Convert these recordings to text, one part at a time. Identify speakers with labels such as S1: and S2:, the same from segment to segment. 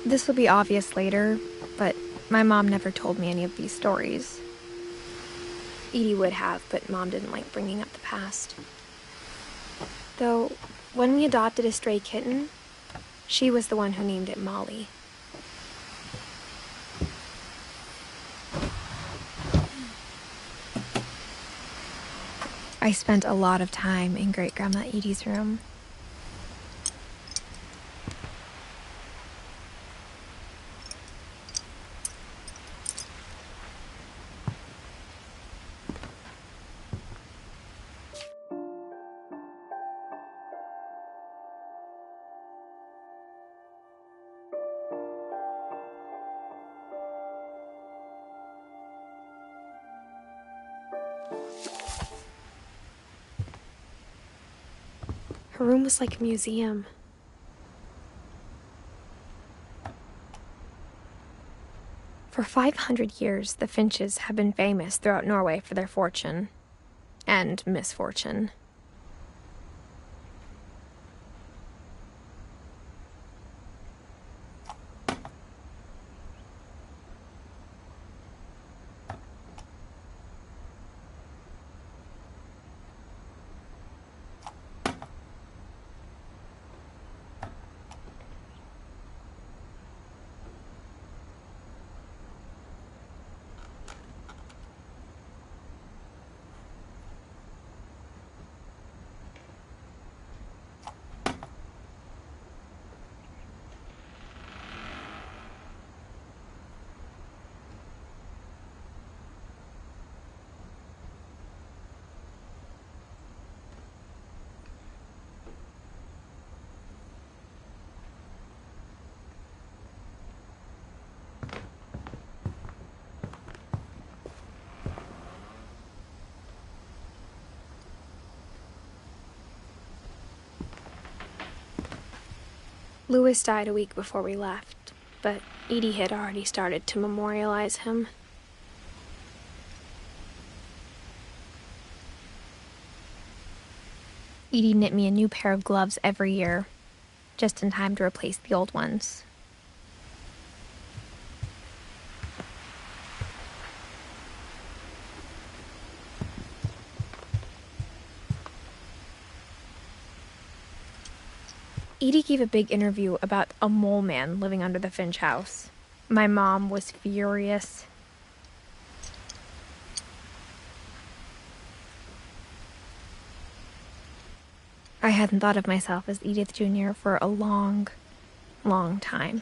S1: This will be obvious later, but my mom never told me any of these stories. Edie would have, but Mom didn't like bringing up the past. Though, when we adopted a stray kitten, she was the one who named it Molly. I spent a lot of time in Great-Grandma Edie's room. Her room was like a museum. For 500 years, the Finches have been famous throughout Norway for their fortune and misfortune. Louis died a week before we left, but Edie had already started to memorialize him. Edie knit me a new pair of gloves every year, just in time to replace the old ones. Edie gave a big interview about a mole man living under the Finch house. My mom was furious. I hadn't thought of myself as Edith Jr. for a long, long time.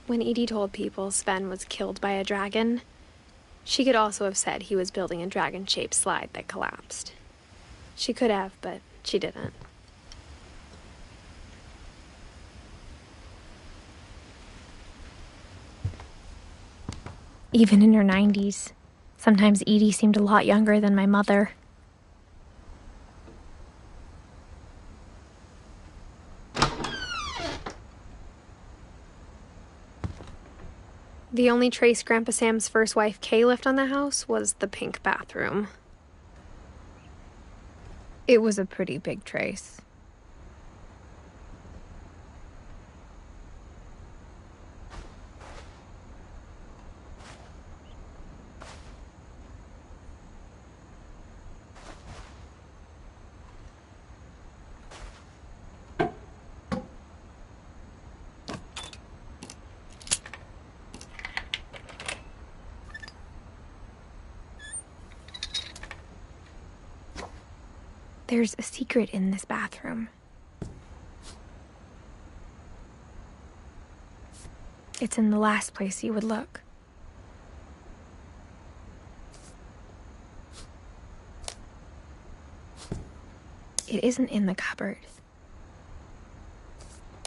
S1: When Edie told people Sven was killed by a dragon, she could also have said he was building a dragon-shaped slide that collapsed. She could have, but she didn't. Even in her 90s, sometimes Edie seemed a lot younger than my mother. The only trace Grandpa Sam's first wife, Kay, left on the house was the pink bathroom. It was a pretty big trace. There's a secret in this bathroom. It's in the last place you would look. It isn't in the cupboard.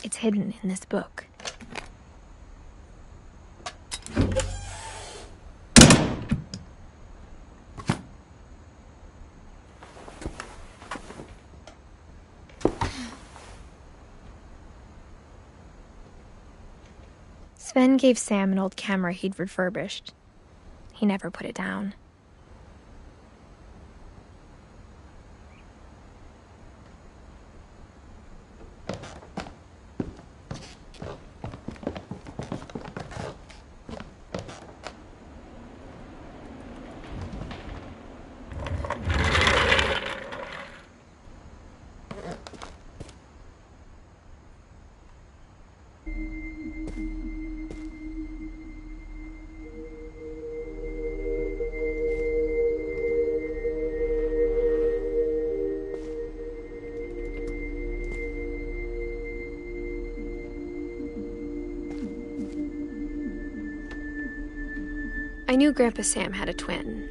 S1: It's hidden in this book. Sven gave Sam an old camera he'd refurbished. He never put it down. I knew Grandpa Sam had a twin.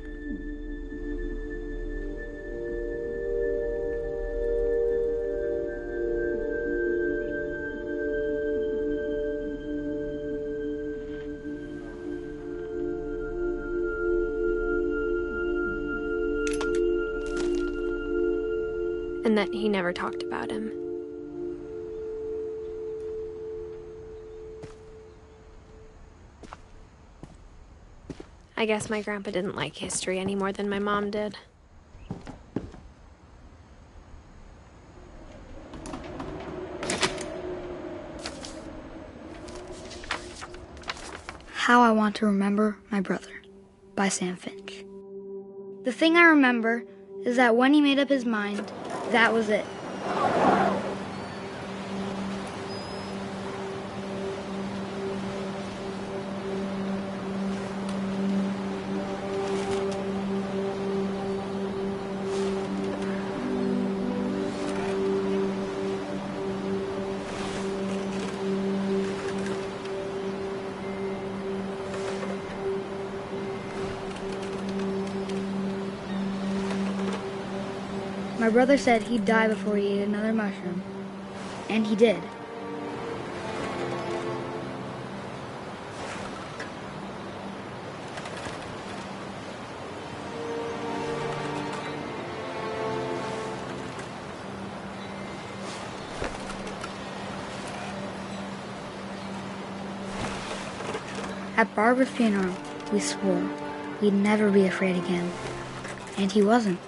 S1: And that he never talked about him. I guess my grandpa didn't like history any more than my mom did.
S2: How I Want to Remember My Brother by Sam Finch. The thing I remember is that when he made up his mind, that was it. My brother said he'd die before he ate another mushroom. And he did. At Barbara's funeral, we swore we'd never be afraid again. And he wasn't.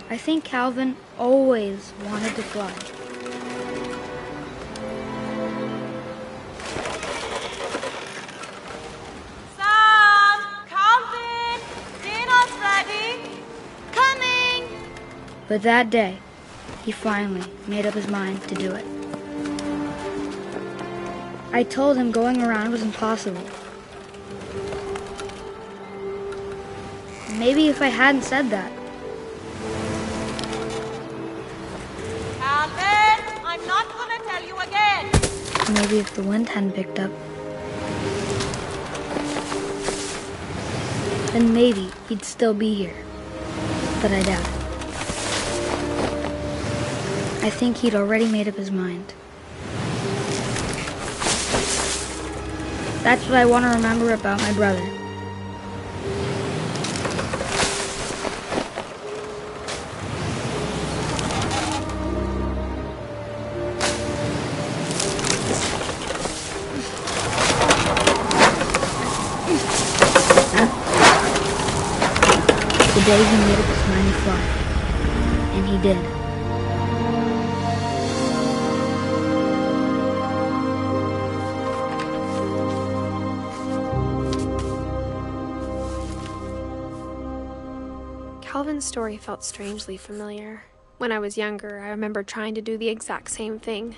S2: I think Calvin always wanted to fly.
S3: Sam! Calvin! Dinner's ready! Coming!
S2: But that day, he finally made up his mind to do it. I told him going around was impossible. Maybe if I hadn't said that,
S3: I'm not gonna tell you again.
S2: maybe if the wind hadn't picked up, then maybe he'd still be here. But I doubt it. I think he'd already made up his mind. That's what I want to remember about my brother. The day he made up his mind to fly. And he did.
S1: Calvin's story felt strangely familiar. When I was younger, I remember trying to do the exact same thing.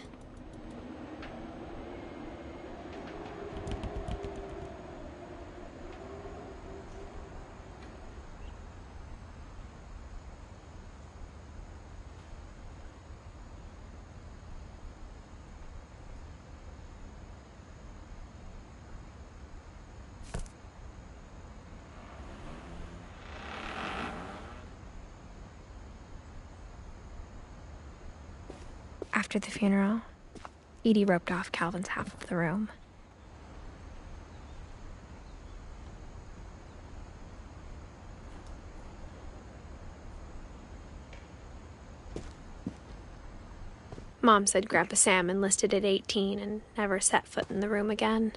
S1: After the funeral, Edie roped off Calvin's half of the room. Mom said Grandpa Sam enlisted at 18 and never set foot in the room again.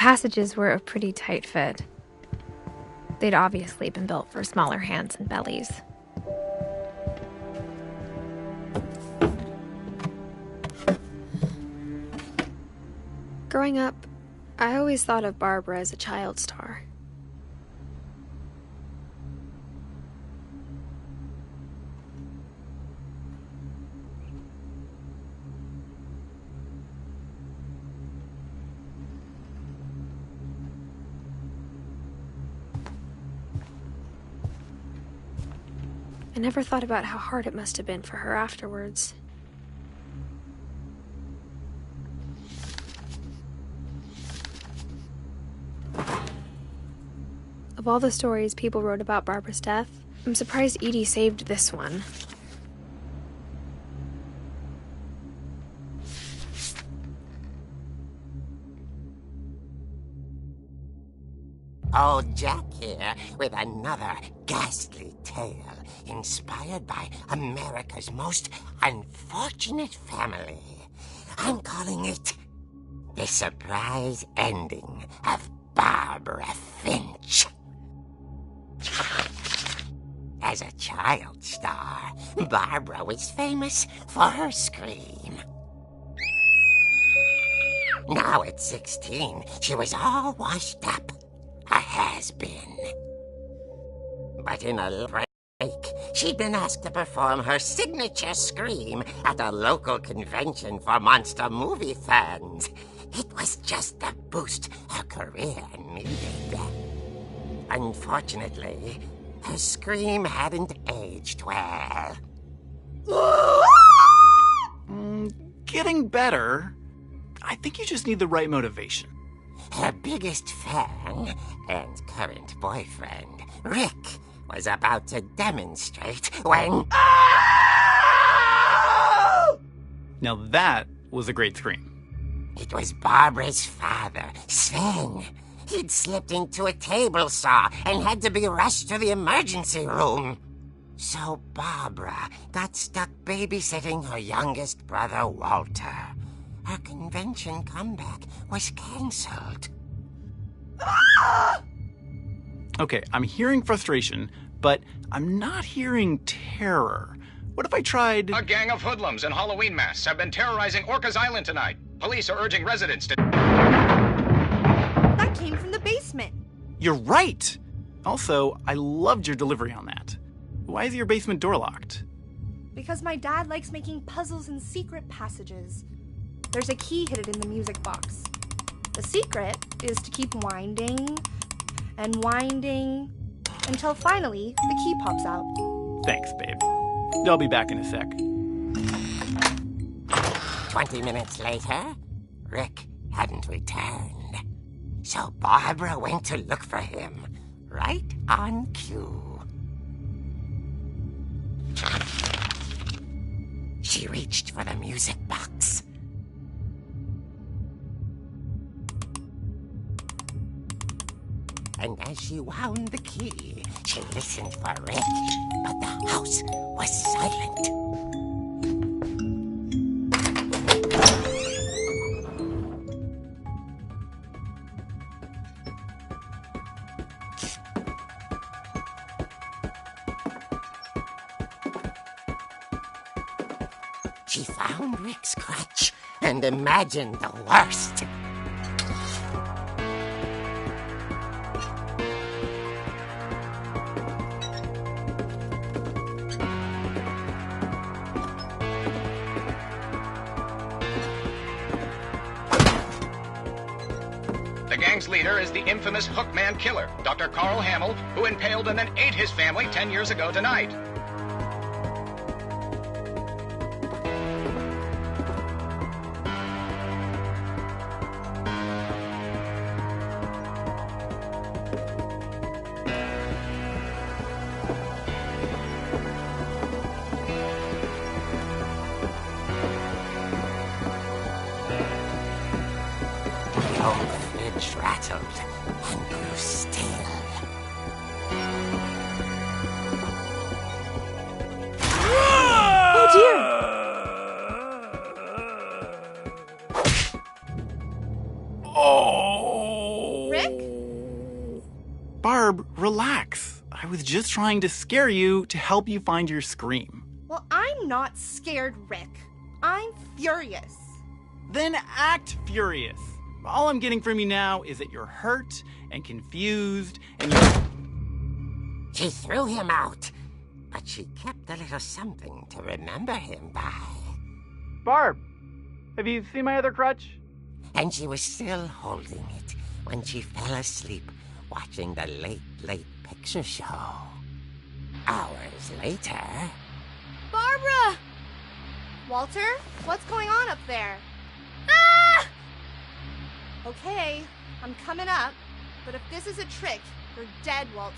S1: passages were a pretty tight fit. They'd obviously been built for smaller hands and bellies. Growing up, I always thought of Barbara as a child star. I never thought about how hard it must have been for her afterwards. Of all the stories people wrote about Barbara's death, I'm surprised Edie saved this one.
S4: Old Jack here with another ghastly tale inspired by America's most unfortunate family. I'm calling it The Surprise Ending of Barbara Finch. As a child star, Barbara was famous for her scream. Now at 16, she was all washed up. A has-been. But in a break, she'd been asked to perform her signature scream at a local convention for monster movie fans. It was just the boost her career needed. Unfortunately, her scream hadn't aged well.
S5: Getting better. I think you just need the right motivation.
S4: Her biggest fan and current boyfriend, Rick, was about to demonstrate when...
S5: Now that was a great scream.
S4: It was Barbara's father, Sven. He'd slipped into a table saw and had to be rushed to the emergency room. So Barbara got stuck babysitting her youngest brother, Walter. Her convention comeback was cancelled.
S5: Okay, I'm hearing frustration, but I'm not hearing terror. What if I tried...
S6: A gang of hoodlums in Halloween masks have been terrorizing Orcas Island tonight. Police are urging residents to...
S3: That came from the basement.
S5: You're right! Also, I loved your delivery on that. Why is your basement door locked?
S7: Because my dad likes making puzzles and secret passages. There's a key hidden in the music box. The secret is to keep winding and winding until finally the key pops out.
S5: Thanks, babe. I'll be back in a sec.
S4: 20 minutes later, Rick hadn't returned. So Barbara went to look for him, right on cue. She reached for the music box. And as she wound the key, she listened for Rick, but the house was silent. She found Rick's crutch and imagined the worst.
S6: The gang's leader is the infamous Hookman killer, Dr. Carl Hamill, who impaled and then ate his family 10 years ago tonight.
S4: The old fridge rattled and grew still.
S5: relax. I was just trying to scare you to help you find your scream.
S7: Well, I'm not scared, Rick. I'm furious.
S5: Then act furious. All I'm getting from you now is that you're hurt and confused and you're...
S4: She threw him out, but she kept a little something to remember him by.
S5: Barb, have you seen my other crutch?
S4: And she was still holding it when she fell asleep watching the late picture show. Hours later...
S7: Barbara! Walter, what's going on up there? Ah! Okay, I'm coming up, but if this is a trick, you're dead, Walter.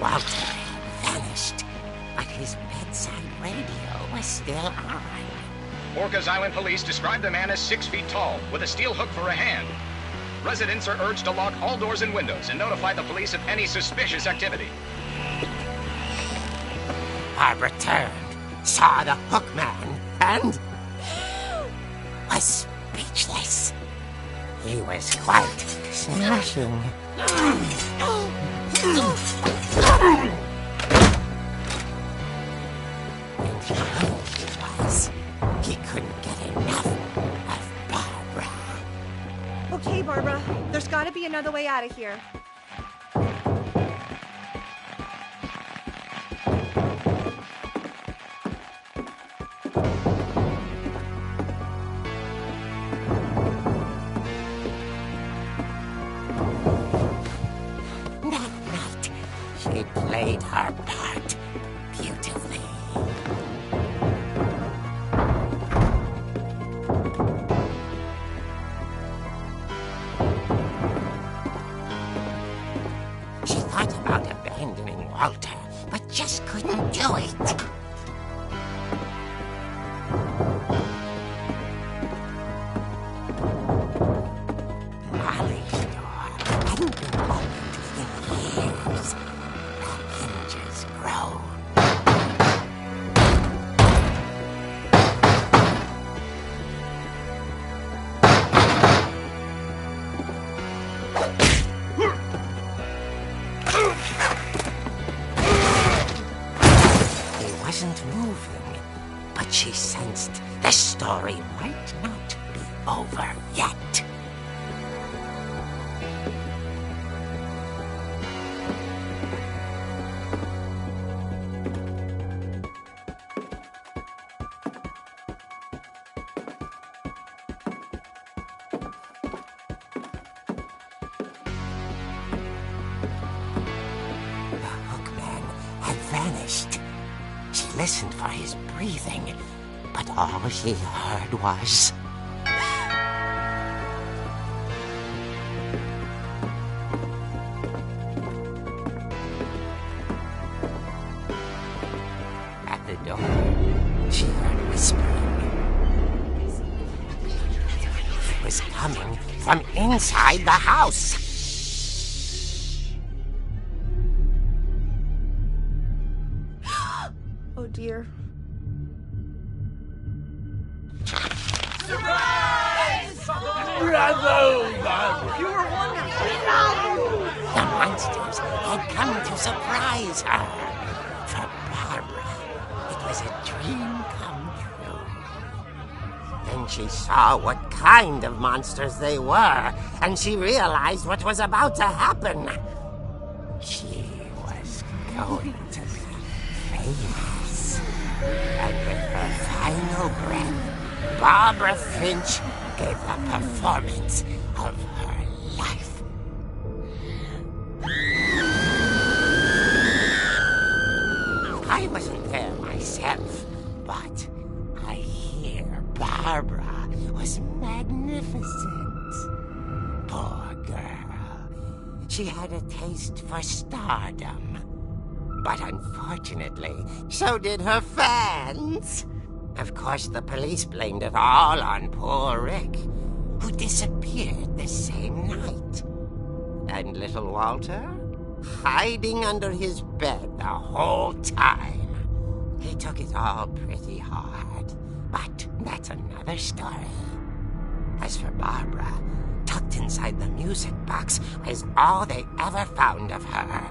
S4: Walter vanished, but his bedside radio was still on.
S6: Orcas Island police describe the man as 6 feet tall, with a steel hook for a hand. Residents are urged to lock all doors and windows and notify the police of any suspicious activity.
S4: Barbara turned, saw the hook man, and was speechless. He was quite smashing. And he was. He couldn't get enough of Barbara.
S7: Okay, Barbara, there's gotta be another way out of here.
S4: She played her part beautifully. She thought about abandoning Walter, but just couldn't do it. Molly's door hadn't been opened in years. Hinges groan. He wasn't moving, but she sensed the story might not be over yet. Vanished. She listened for his breathing, but all she heard was... At the door, she heard whispering. It was coming from inside the house.
S7: Oh dear.
S4: The monsters had come to surprise her. For Barbara, it was a dream come true. Then she saw what kind of monsters they were, and she realized what was about to happen. She was going to be famous. And with her final breath, Barbara Finch gave the performance of her life. I wasn't there myself, Barbara was magnificent. Poor girl. She had a taste for stardom. But unfortunately, so did her fans. Of course, the police blamed it all on poor Rick, who disappeared the same night. And little Walter? Hiding under his bed the whole time. He took it all pretty hard, but that's another story. As for Barbara, tucked inside the music box was all they ever found of her.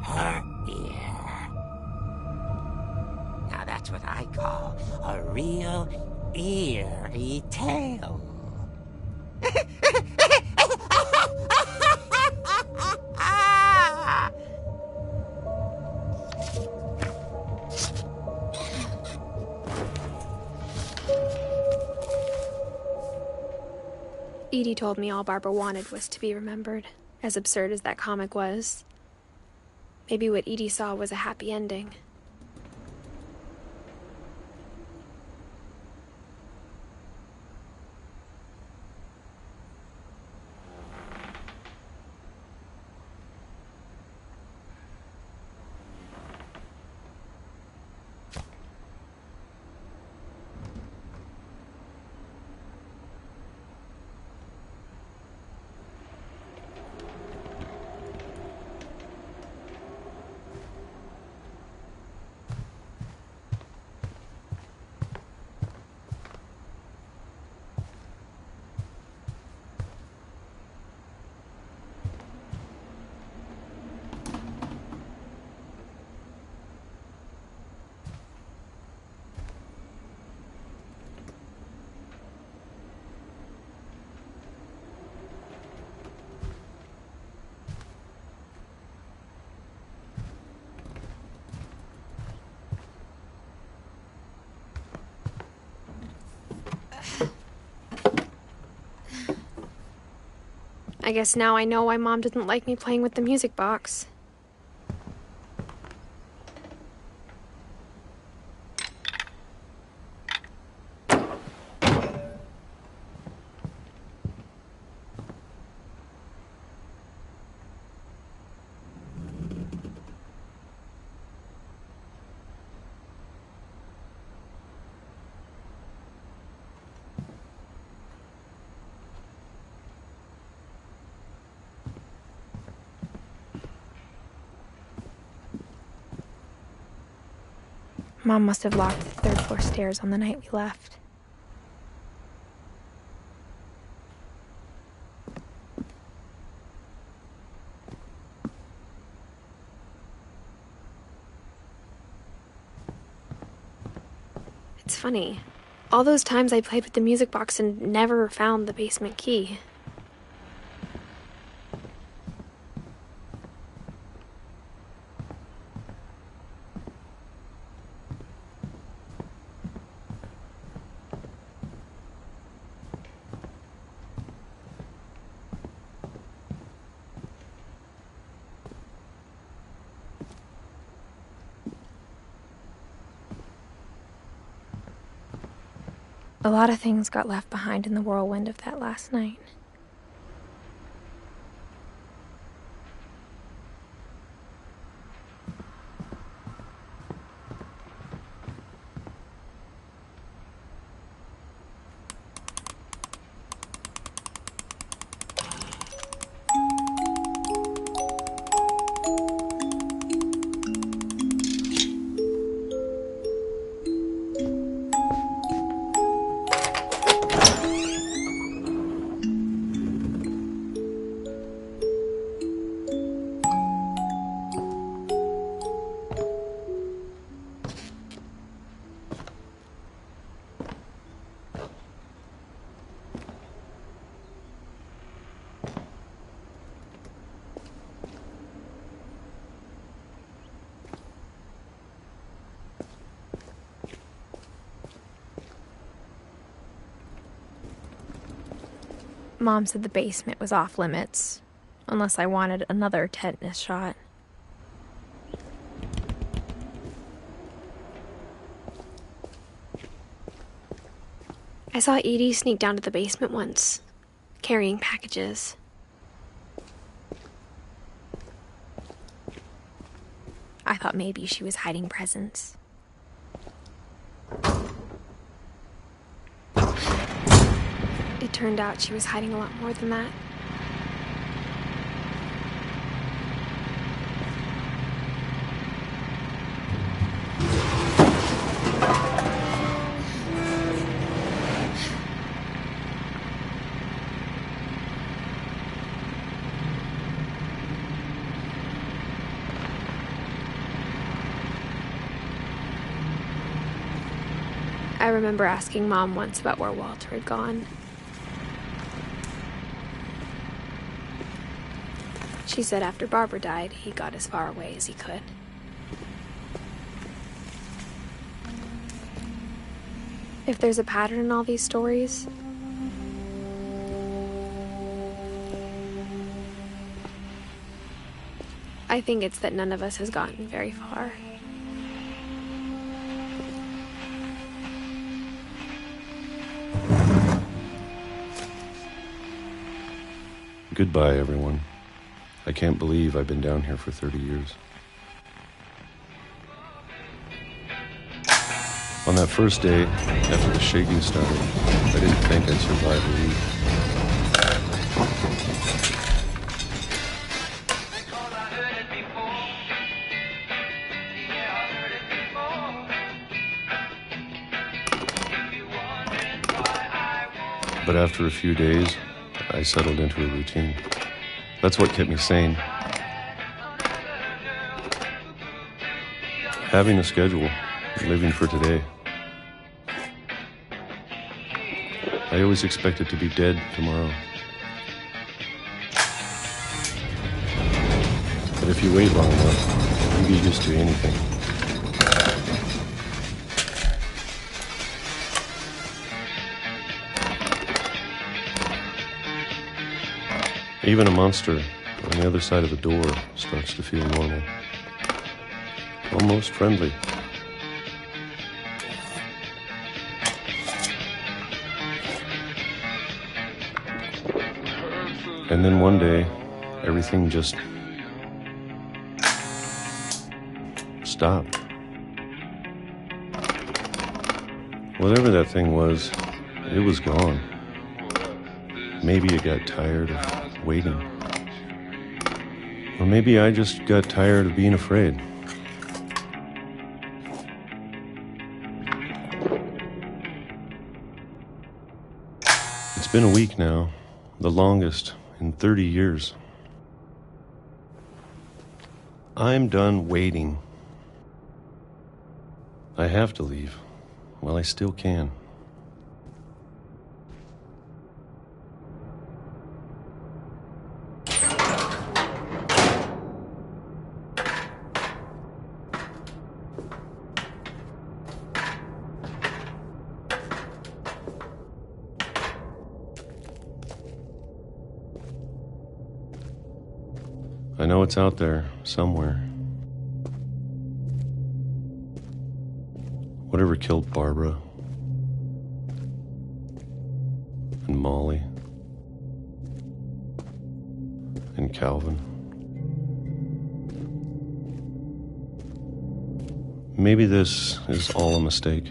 S4: Her ear. Now that's what I call a real eerie tale.
S1: Edie told me all Barbara wanted was to be remembered, as absurd as that comic was. Maybe what Edie saw was a happy ending. I guess now I know why Mom didn't like me playing with the music box. Mom must have locked the third floor stairs on the night we left. It's funny. All those times I played with the music box and never found the basement key. A lot of things got left behind in the whirlwind of that last night. Mom said the basement was off limits, unless I wanted another tetanus shot. I saw Edie sneak down to the basement once, carrying packages. I thought maybe she was hiding presents. It turned out she was hiding a lot more than that. I remember asking Mom once about where Walter had gone. She said after Barbara died, he got as far away as he could. If there's a pattern in all these stories, I think it's that none of us has gotten very far.
S8: Goodbye, everyone. I can't believe I've been down here for 30 years. On that first day, after the shaking started, I didn't think I'd survive a week. But after a few days, I settled into a routine. That's what kept me sane. Having a schedule, living for today. I always expected to be dead tomorrow. But if you wait long enough, you get used to anything. Even a monster on the other side of the door starts to feel normal. Almost friendly. And then one day, everything just stopped. Whatever that thing was, it was gone. Maybe it got tired of waiting. Or maybe I just got tired of being afraid. It's been a week now, the longest in 30 years. I'm done waiting. I have to leave while I still can. I know it's out there, somewhere. Whatever killed Barbara and Molly and Calvin. Maybe this is all a mistake.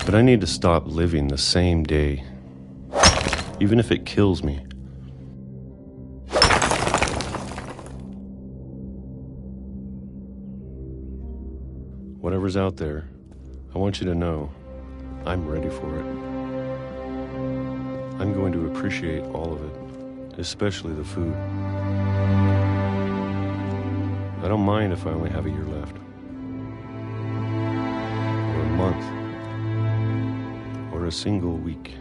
S8: But I need to stop living the same day. Even if it kills me. Whatever's out there, I want you to know I'm ready for it. I'm going to appreciate all of it, especially the food. I don't mind if I only have a year left. Or a month. Or a single week.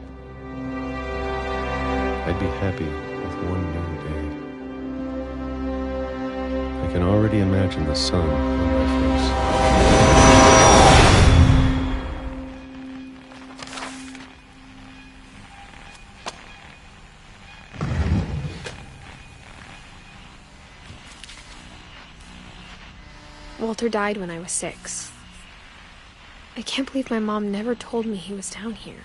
S8: I'd be happy with one new day. I can already imagine the sun on my face.
S1: Walter died when I was 6. I can't believe my mom never told me he was down here.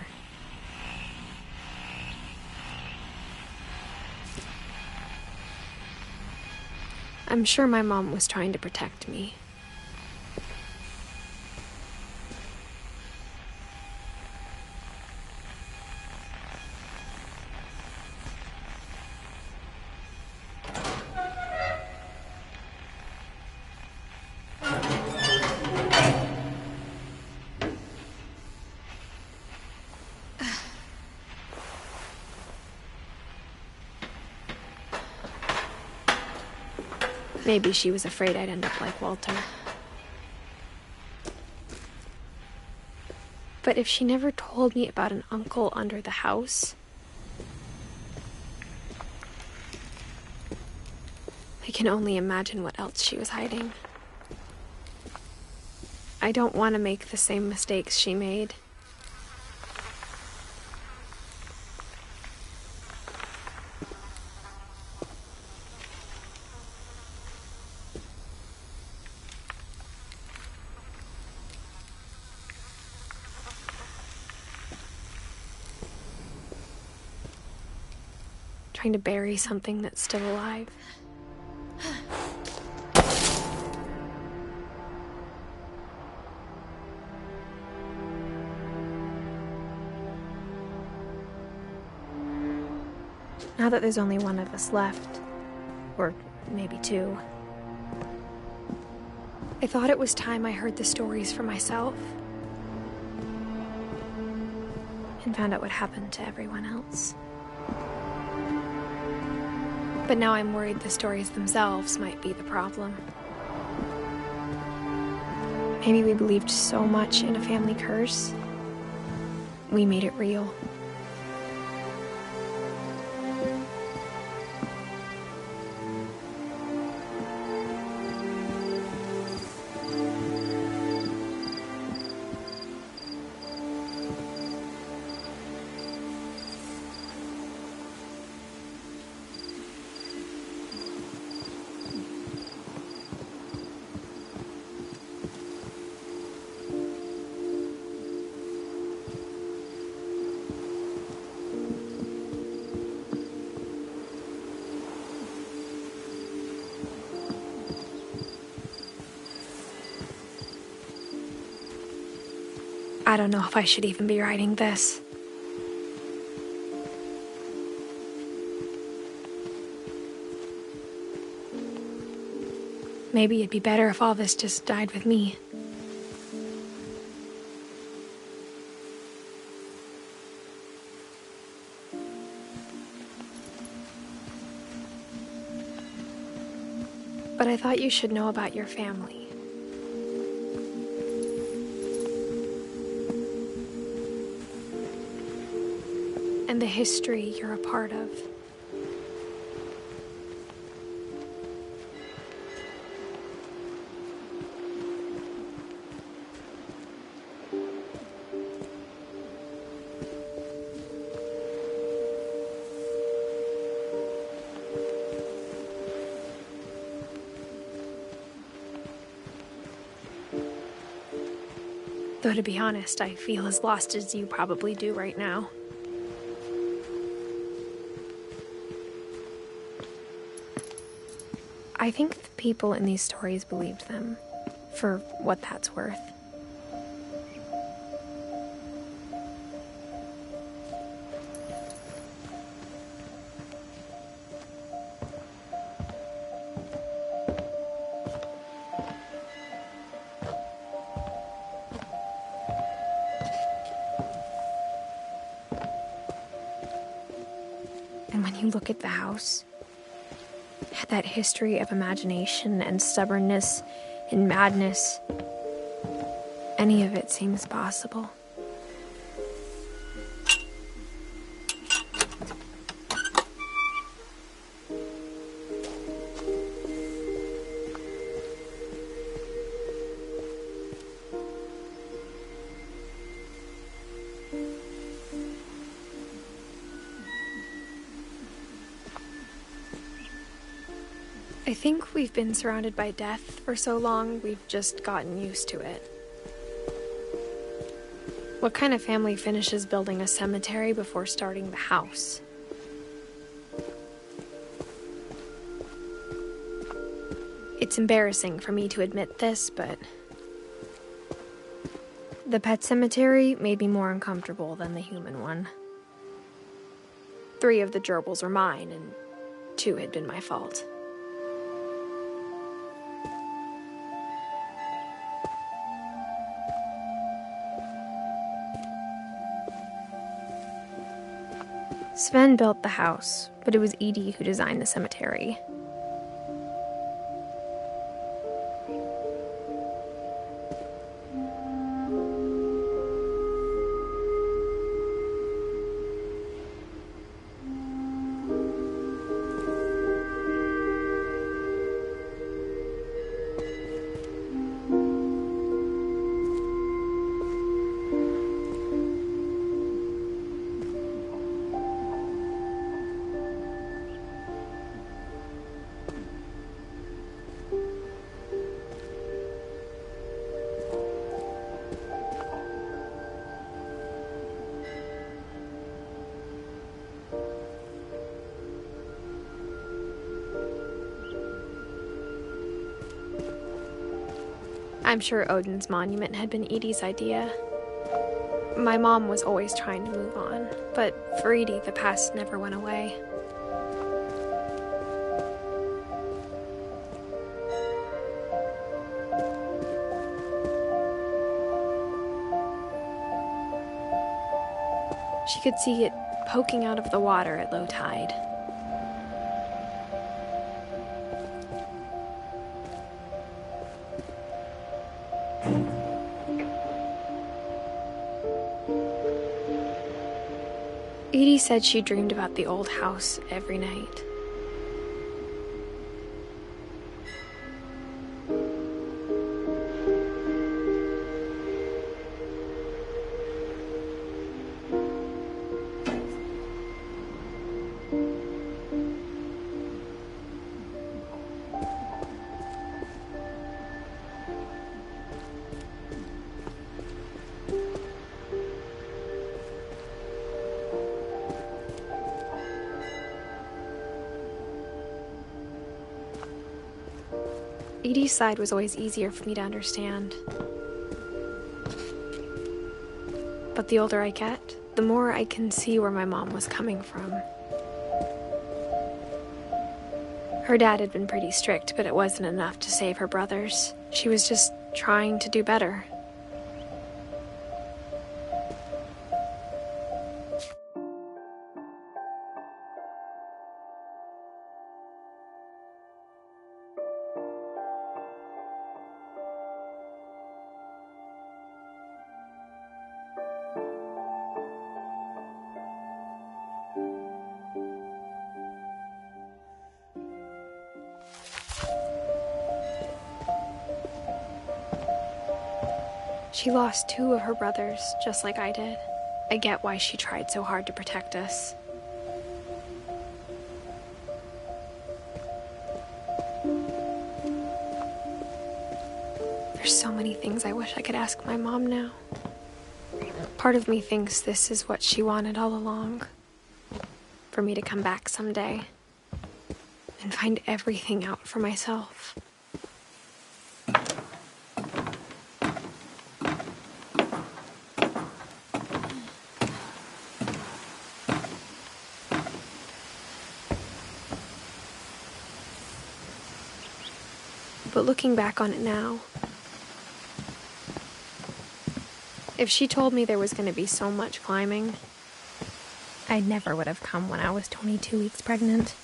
S1: I'm sure my mom was trying to protect me. Maybe she was afraid I'd end up like Walter. But if she never told me about an uncle under the house, I can only imagine what else she was hiding. I don't want to make the same mistakes she made. Trying to bury something that's still alive. Now that there's only one of us left, or maybe two, I thought it was time I heard the stories for myself and found out what happened to everyone else. But now I'm worried the stories themselves might be the problem. Maybe we believed so much in a family curse, we made it real. I don't know if I should even be writing this. Maybe it'd be better if all this just died with me. But I thought you should know about your family. And the history you're a part of. Though to be honest, I feel as lost as you probably do right now. I think the people in these stories believed them, for what that's worth. And when you look at the house, that history of imagination and stubbornness and madness, any of it seems possible. I think we've been surrounded by death for so long, we've just gotten used to it. What kind of family finishes building a cemetery before starting the house? It's embarrassing for me to admit this, but the pet cemetery made me more uncomfortable than the human one. 3 of the gerbils were mine, and 2 had been my fault. Sven built the house, but it was Edith who designed the cemetery. I'm sure Odin's monument had been Edie's idea. My mom was always trying to move on, but for Edie, the past never went away. She could see it poking out of the water at low tide. Edie said she dreamed about the old house every night. Edie's side was always easier for me to understand. But the older I get, the more I can see where my mom was coming from. Her dad had been pretty strict, but it wasn't enough to save her brothers. She was just trying to do better. She lost 2 of her brothers, just like I did. I get why she tried so hard to protect us. There's so many things I wish I could ask my mom now. Part of me thinks this is what she wanted all along. For me to come back someday and find everything out for myself. But looking back on it now, if she told me there was going to be so much climbing, I never would have come when I was 22 weeks pregnant.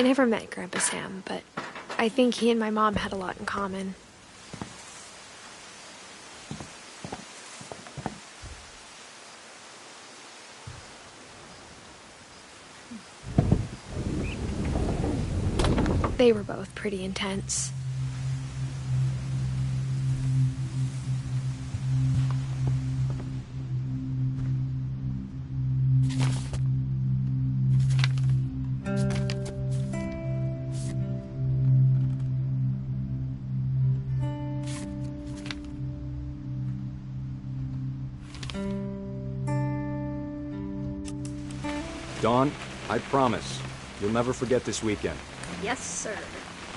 S1: I never met Grandpa Sam, but I think he and my mom had a lot in common. They were both pretty intense.
S9: Dawn, I promise, you'll never forget this weekend.
S1: Yes, sir.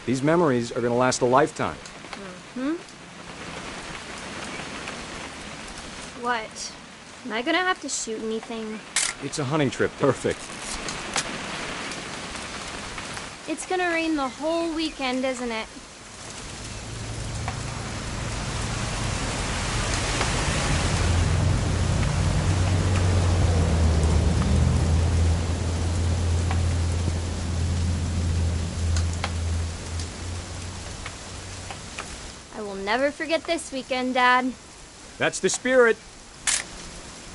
S9: These memories are gonna last a lifetime.
S1: What? Am I gonna have to shoot anything?
S9: It's a hunting trip, perfect.
S1: It's gonna rain the whole weekend, isn't it? I will never forget this weekend, Dad.
S9: That's the spirit.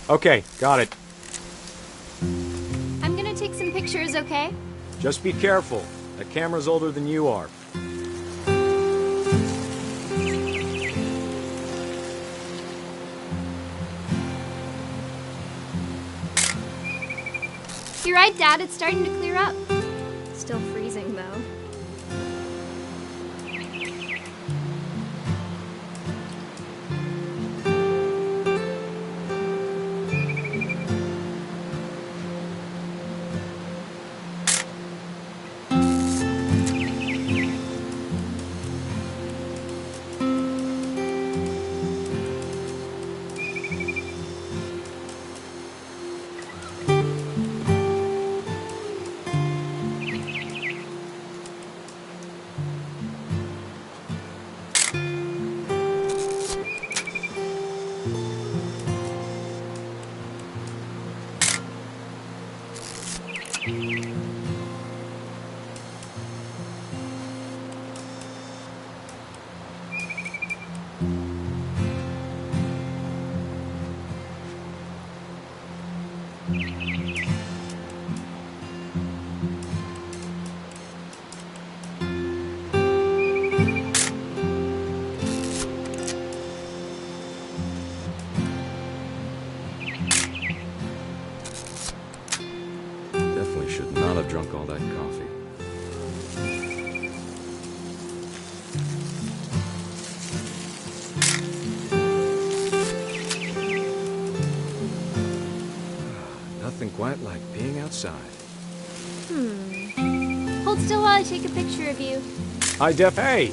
S9: Okay, got it.
S1: I'm gonna take some pictures, okay?
S9: Just be careful. That camera's older than you are.
S1: You're right, Dad. It's starting to clear up. Still freezing, though.
S9: Definitely should not have drunk all that coffee. Nothing quite like being outside.
S1: Hold still while I take a picture of you.
S9: Hey!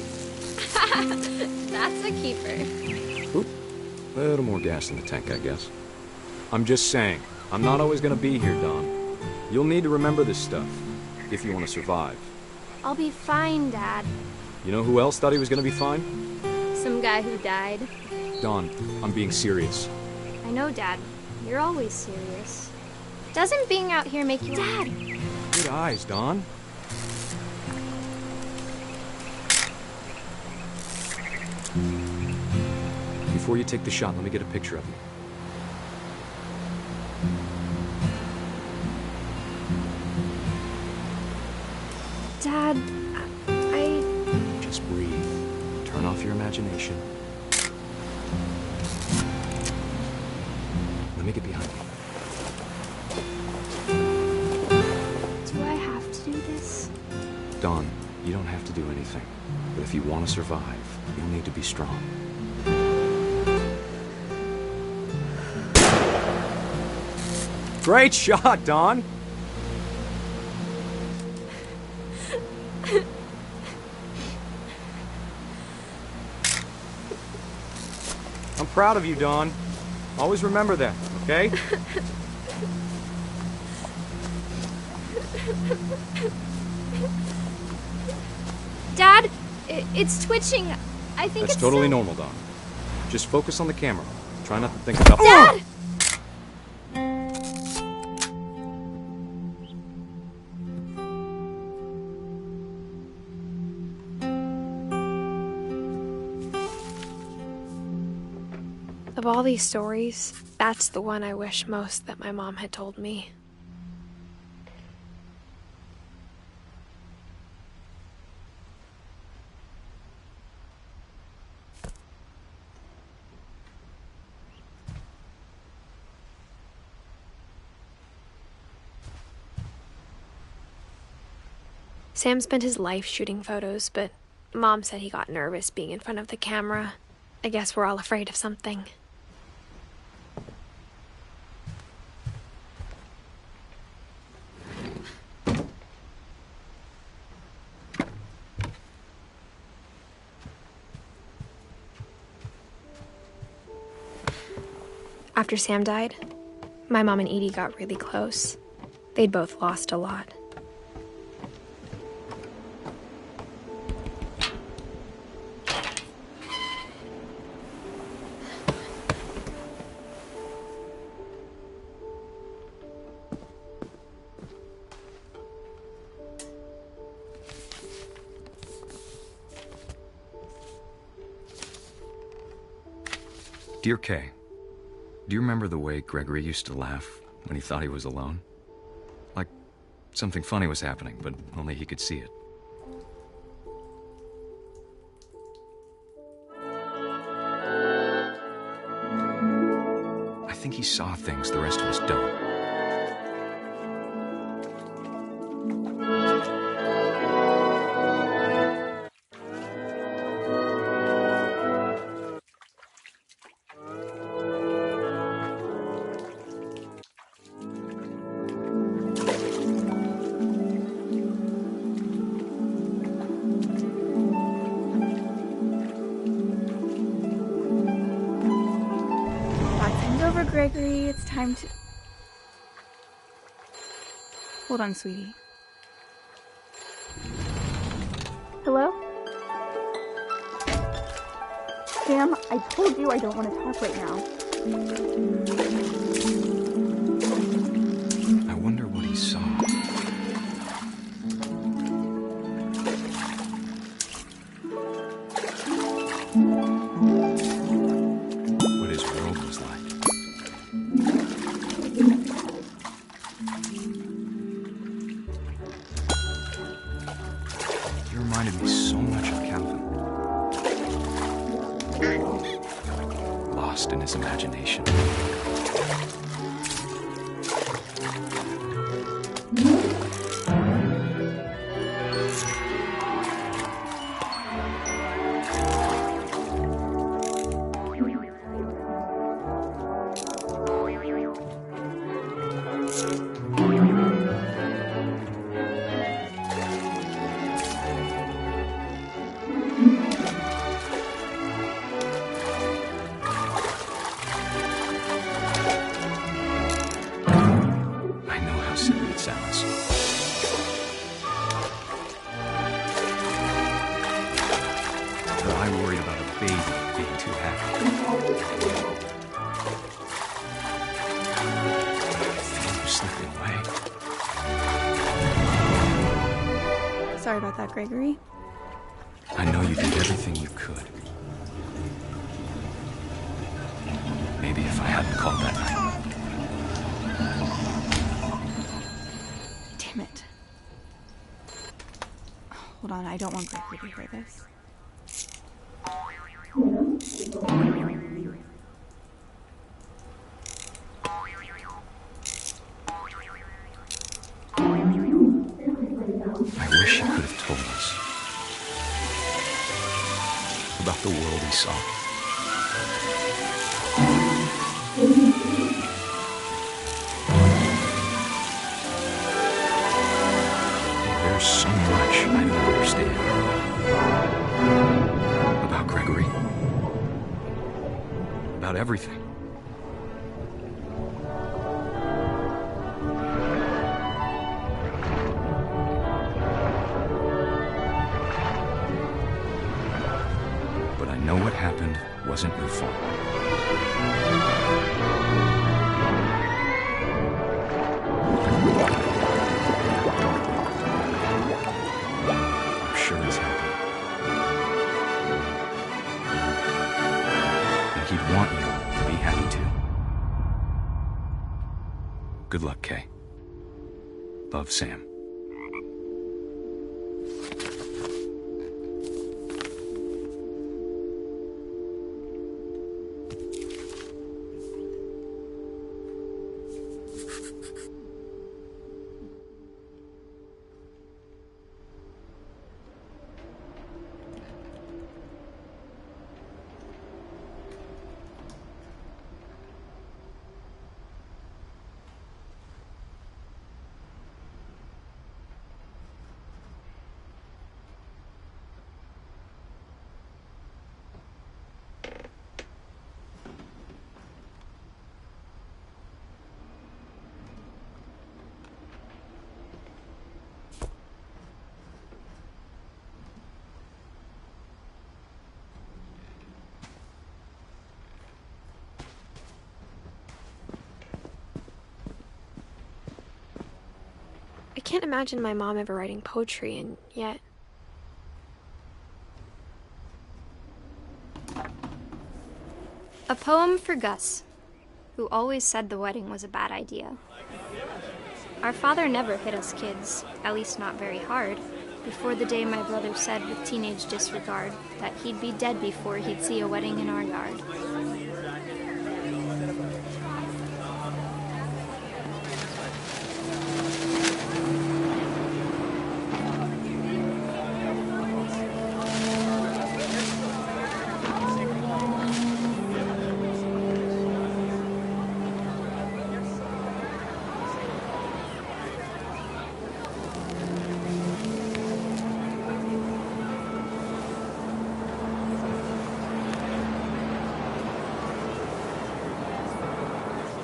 S1: That's a keeper.
S9: Oop. A little more gas in the tank, I guess. I'm just saying, I'm not always gonna be here, Dawn. You'll need to remember this stuff, if you want to survive.
S1: I'll be fine, Dad.
S9: You know who else thought he was gonna be fine?
S1: Some guy who died.
S9: Dawn, I'm being serious.
S1: I know, Dad. You're always serious. Doesn't being out here make you... Dad!
S9: Good eyes, Dawn. Before you take the shot, let me get a picture of you.
S1: Dad, I...
S9: Just breathe. Turn off your imagination. Let me get behind you.
S1: Do I have to do this?
S9: Dawn, you don't have to do anything. But if you want to survive, you'll need to be strong. Great shot, Dawn! I'm proud of you, Dawn. Always remember that, okay?
S1: Dad, it's twitching. I think
S9: That's
S1: it's
S9: totally normal, Dawn. Just focus on the camera. Try not to think about...
S1: Dad! Of all these stories, that's the one I wish most that my mom had told me. Sam spent his life shooting photos, but Mom said he got nervous being in front of the camera. I guess we're all afraid of something. After Sam died, my mom and Edie got really close. They'd both lost a lot.
S9: Dear Kay, do you remember the way Gregory used to laugh when he thought he was alone? Like something funny was happening, but only he could see it. I think he saw things the rest of us don't.
S10: Gregory, it's time to... Hold on, sweetie. Hello? Sam, I told you I don't want to talk right now.
S9: I wonder what he saw. What his world was like. He reminded me so much of Calvin. Lost in his imagination. Sounds. But I worried about a baby being too happy. I could feel him slipping away.
S10: Sorry about that, Gregory.
S9: I know you did everything you could. Maybe if I hadn't called that night.
S10: Hold on, I don't want Gregory to hear this.
S9: I wish he could have told us about the world he saw. There's so much I don't understand about Gregory, about everything. But I know what happened wasn't your fault. Sure as hell. And he'd want you to be Good luck, Kay. Love, Sam.
S1: I can't imagine my mom ever writing poetry, and yet...
S11: A poem for Gus, who always said the wedding was a bad idea. Our father never hit us kids, at least not very hard, before the day my brother said with teenage disregard that he'd be dead before he'd see a wedding in our yard.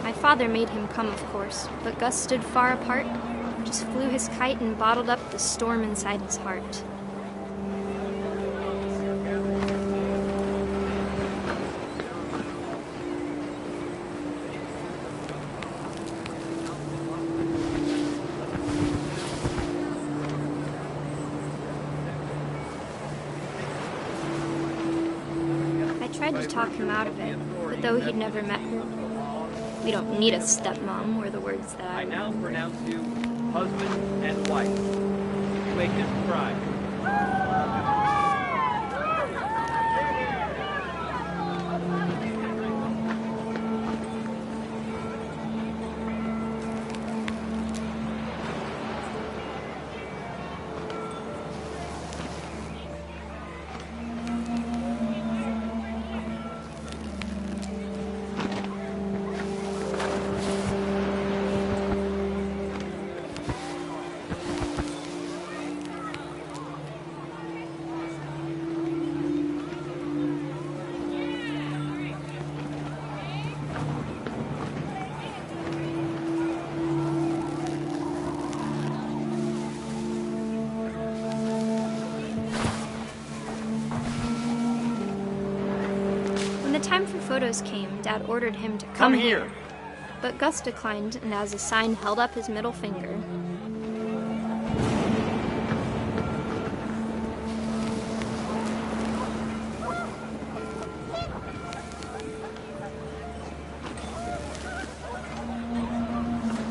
S11: My father made him come, of course, but Gus stood far apart, just flew his kite and bottled up the storm inside his heart. I tried to talk him out of it, but though he'd never met her, "We don't need a stepmom," were the words that I
S12: now pronounce you husband and wife. You may describe.
S11: When the time for photos came, Dad ordered him to come here. But Gus declined, and as a sign held up his middle finger.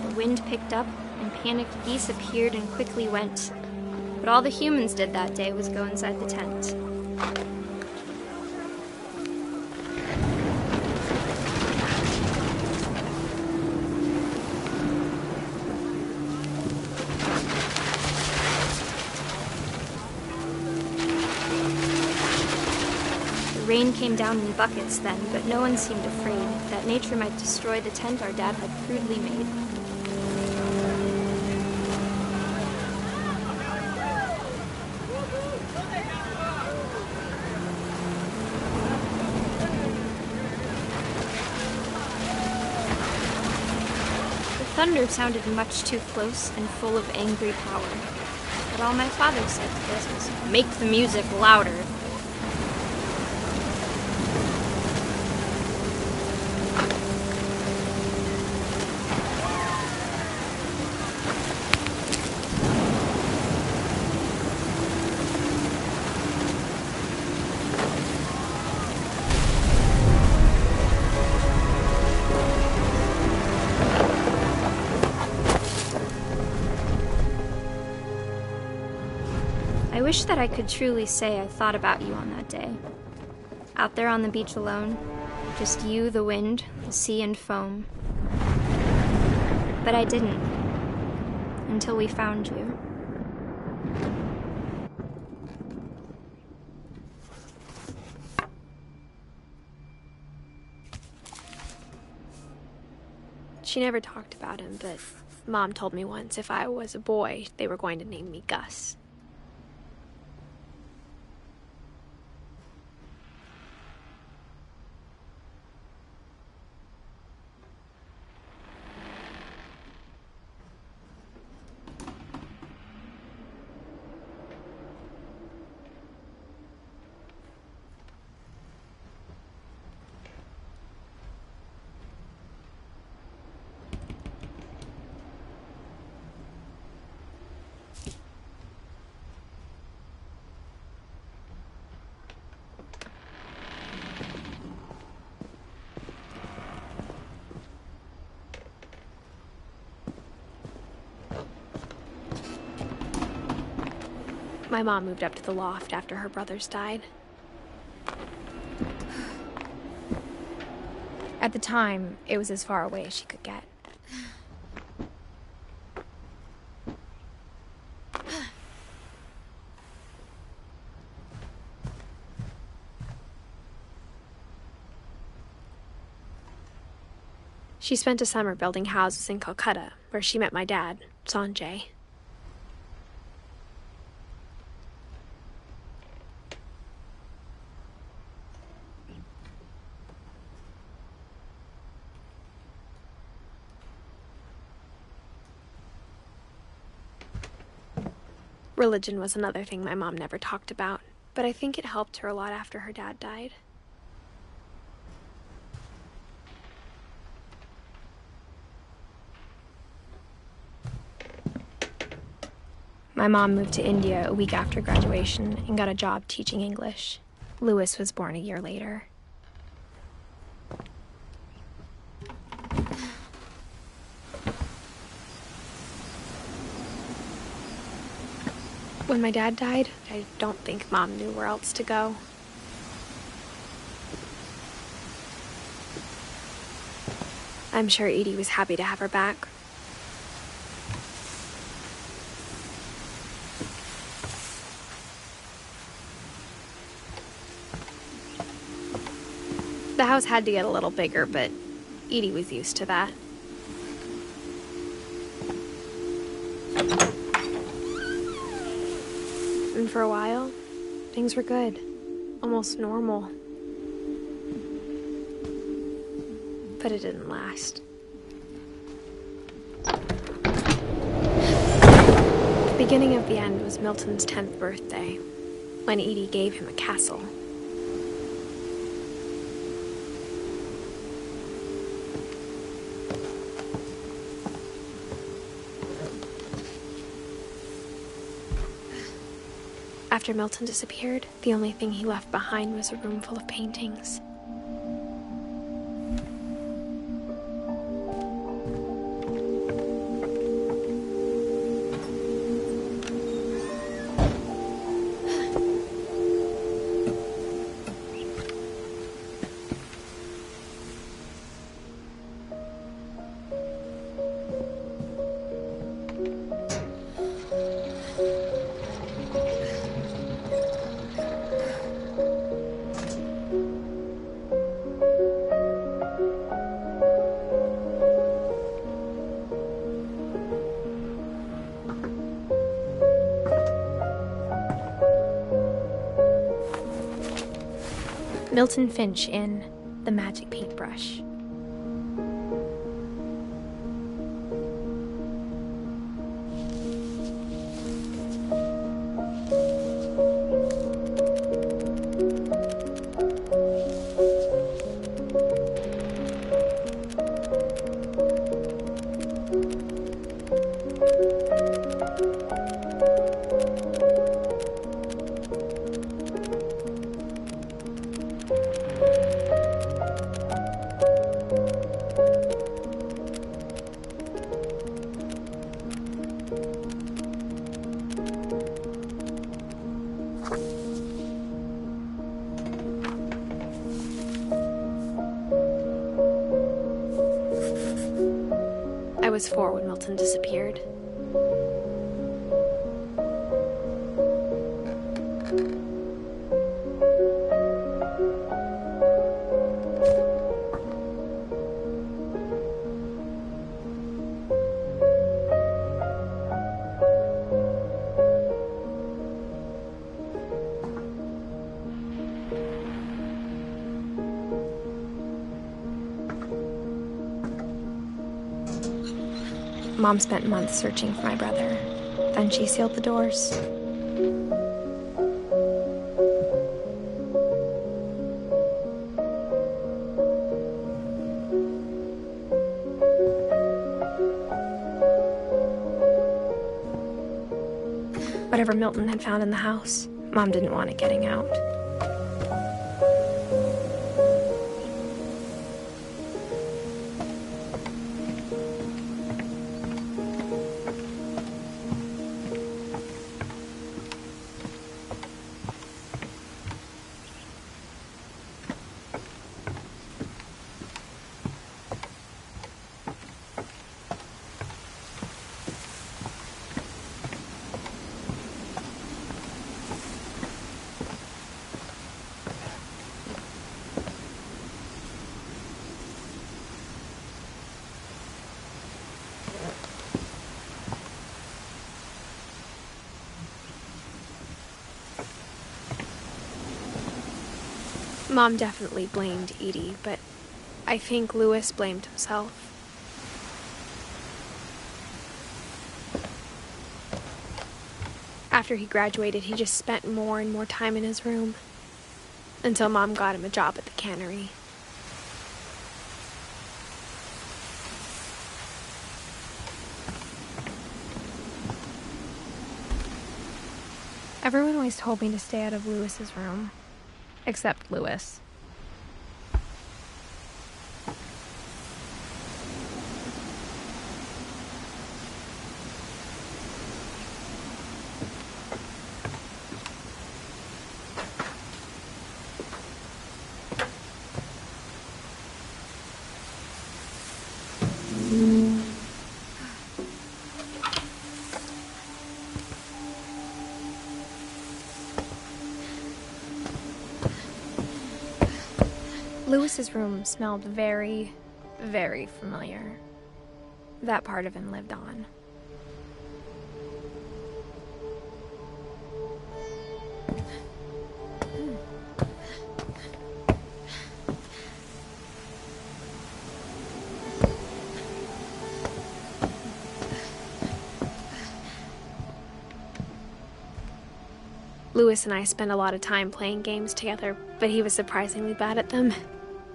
S11: The wind picked up, and panicked geese appeared and quickly went. But all the humans did that day was go inside the tent. Rain came down in buckets then, but no one seemed afraid that nature might destroy the tent our dad had crudely made. The thunder sounded much too close and full of angry power, but all my father said to this was, "Make the music louder." I wish that I could truly say I thought about you on that day. Out there on the beach alone, just you, the wind, the sea, and foam. But I didn't, until we found you.
S1: She never talked about him, but Mom told me once if I was a boy, they were going to name me Gus. My mom moved up to the loft after her brothers died. At the time, it was as far away as she could get. She spent a summer building houses in Calcutta, where she met my dad, Sanjay. Religion was another thing my mom never talked about, but I think it helped her a lot after her dad died. My mom moved to India a week after graduation and got a job teaching English. Louis was born a year later. When my dad died, I don't think Mom knew where else to go. I'm sure Edie was happy to have her back. The house had to get a little bigger, but Edie was used to that. And for a while, things were good. Almost normal. But it didn't last. The beginning of the end was Milton's 10th birthday, when Edie gave him a castle. After Milton disappeared, the only thing he left behind was a room full of paintings. Milton Finch in The Magic Paintbrush. was 4 when Milton disappeared. Mom spent months searching for my brother. Then she sealed the doors. Whatever Milton had found in the house, Mom didn't want it getting out. Mom definitely blamed Edie, but I think Louis blamed himself. After he graduated, he just spent more and more time in his room, until Mom got him a job at the cannery. Everyone always told me to stay out of Louis's room. Except Louis. Louis's room smelled very, very familiar. That part of him lived on. Louis and I spent a lot of time playing games together, but he was surprisingly bad at them.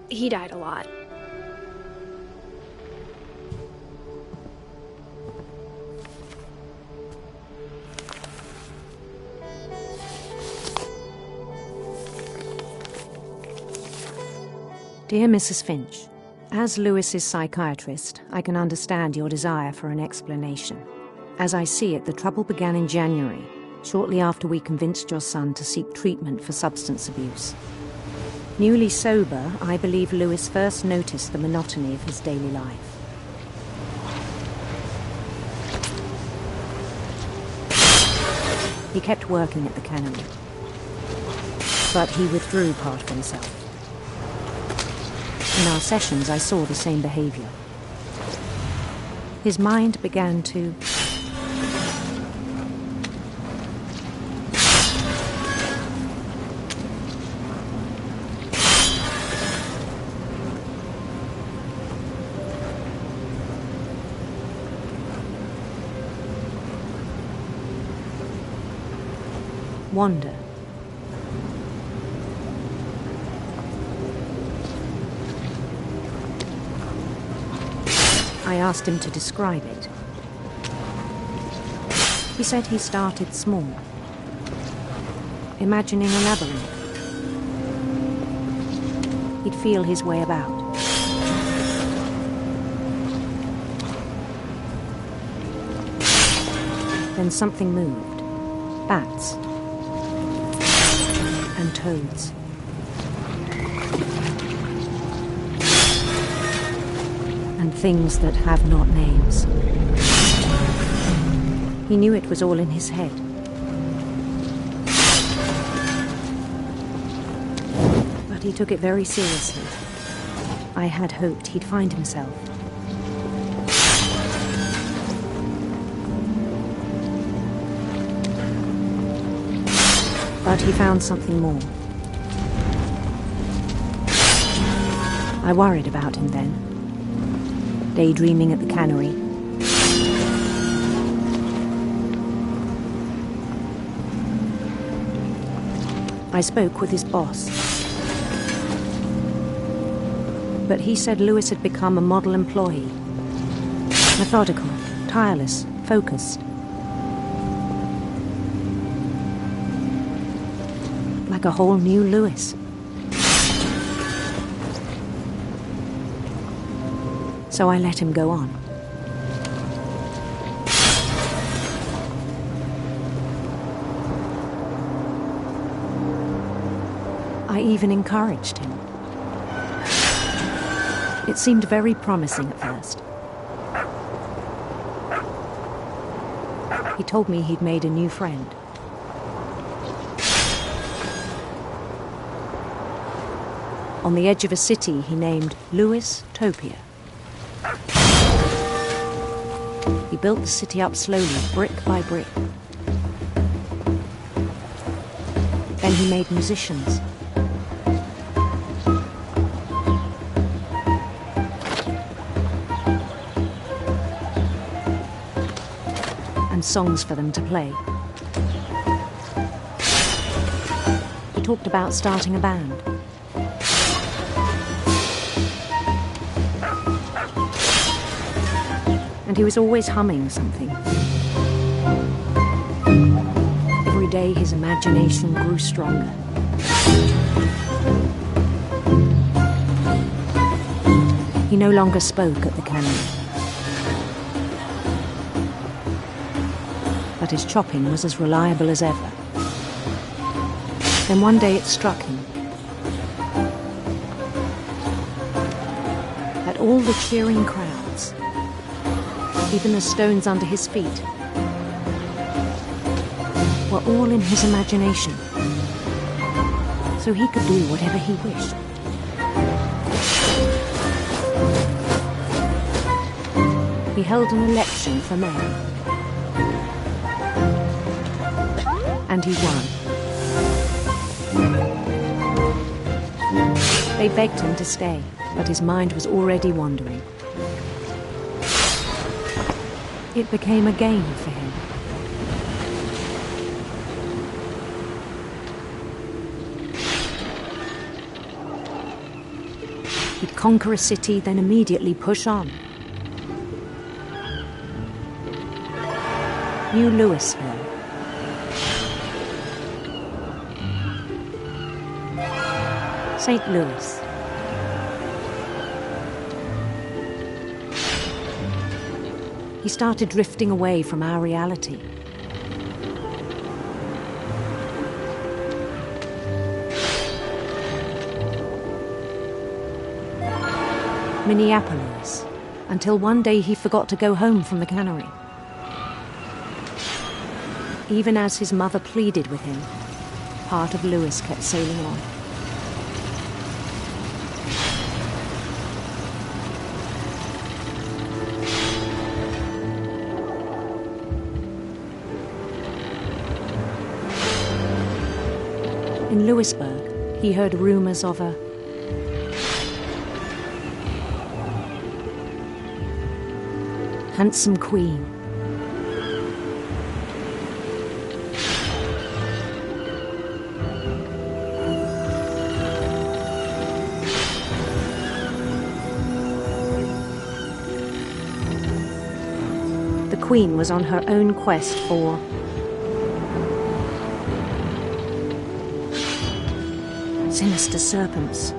S1: He died a lot.
S13: Dear Mrs. Finch, as Louis's psychiatrist, I can understand your desire for an explanation. As I see it, the trouble began in January, shortly after we convinced your son to seek treatment for substance abuse. Newly sober, I believe Louis first noticed the monotony of his daily life. He kept working at the cannery, but he withdrew part of himself. In our sessions, I saw the same behavior. His mind began to wander. I asked him to describe it. He said he started small, imagining a labyrinth. He'd feel his way about. Then something moved. Bats. And toads. and things that have not names. He knew it was all in his head. But he took it very seriously. I had hoped he'd find himself. But he found something more. I worried about him then, daydreaming at the cannery. I spoke with his boss. But he said Lewis had become a model employee. Methodical, tireless, focused. Like a whole new Lewis. So I let him go on. I even encouraged him. It seemed very promising at first. He told me he'd made a new friend. On the edge of a city he named Lewis Topia. He built the city up slowly, brick by brick. Then he made musicians. And songs for them to play. He talked about starting a band. And he was always humming something. Every day his imagination grew stronger. He no longer spoke at the cannery. But his chopping was as reliable as ever. Then one day it struck him that all the cheering crowds, even the stones under his feet, were all in his imagination, so he could do whatever he wished. He held an election for mayor, and he won. They begged him to stay, but his mind was already wandering. It became a game for him. He'd conquer a city, then immediately push on. New Louisville. St. Louis. He started drifting away from our reality. Minneapolis, until one day he forgot to go home from the cannery. Even as his mother pleaded with him, part of Lewis kept sailing on. In Lewisburg, he heard rumors of a handsome queen. The queen was on her own quest for sinister serpents.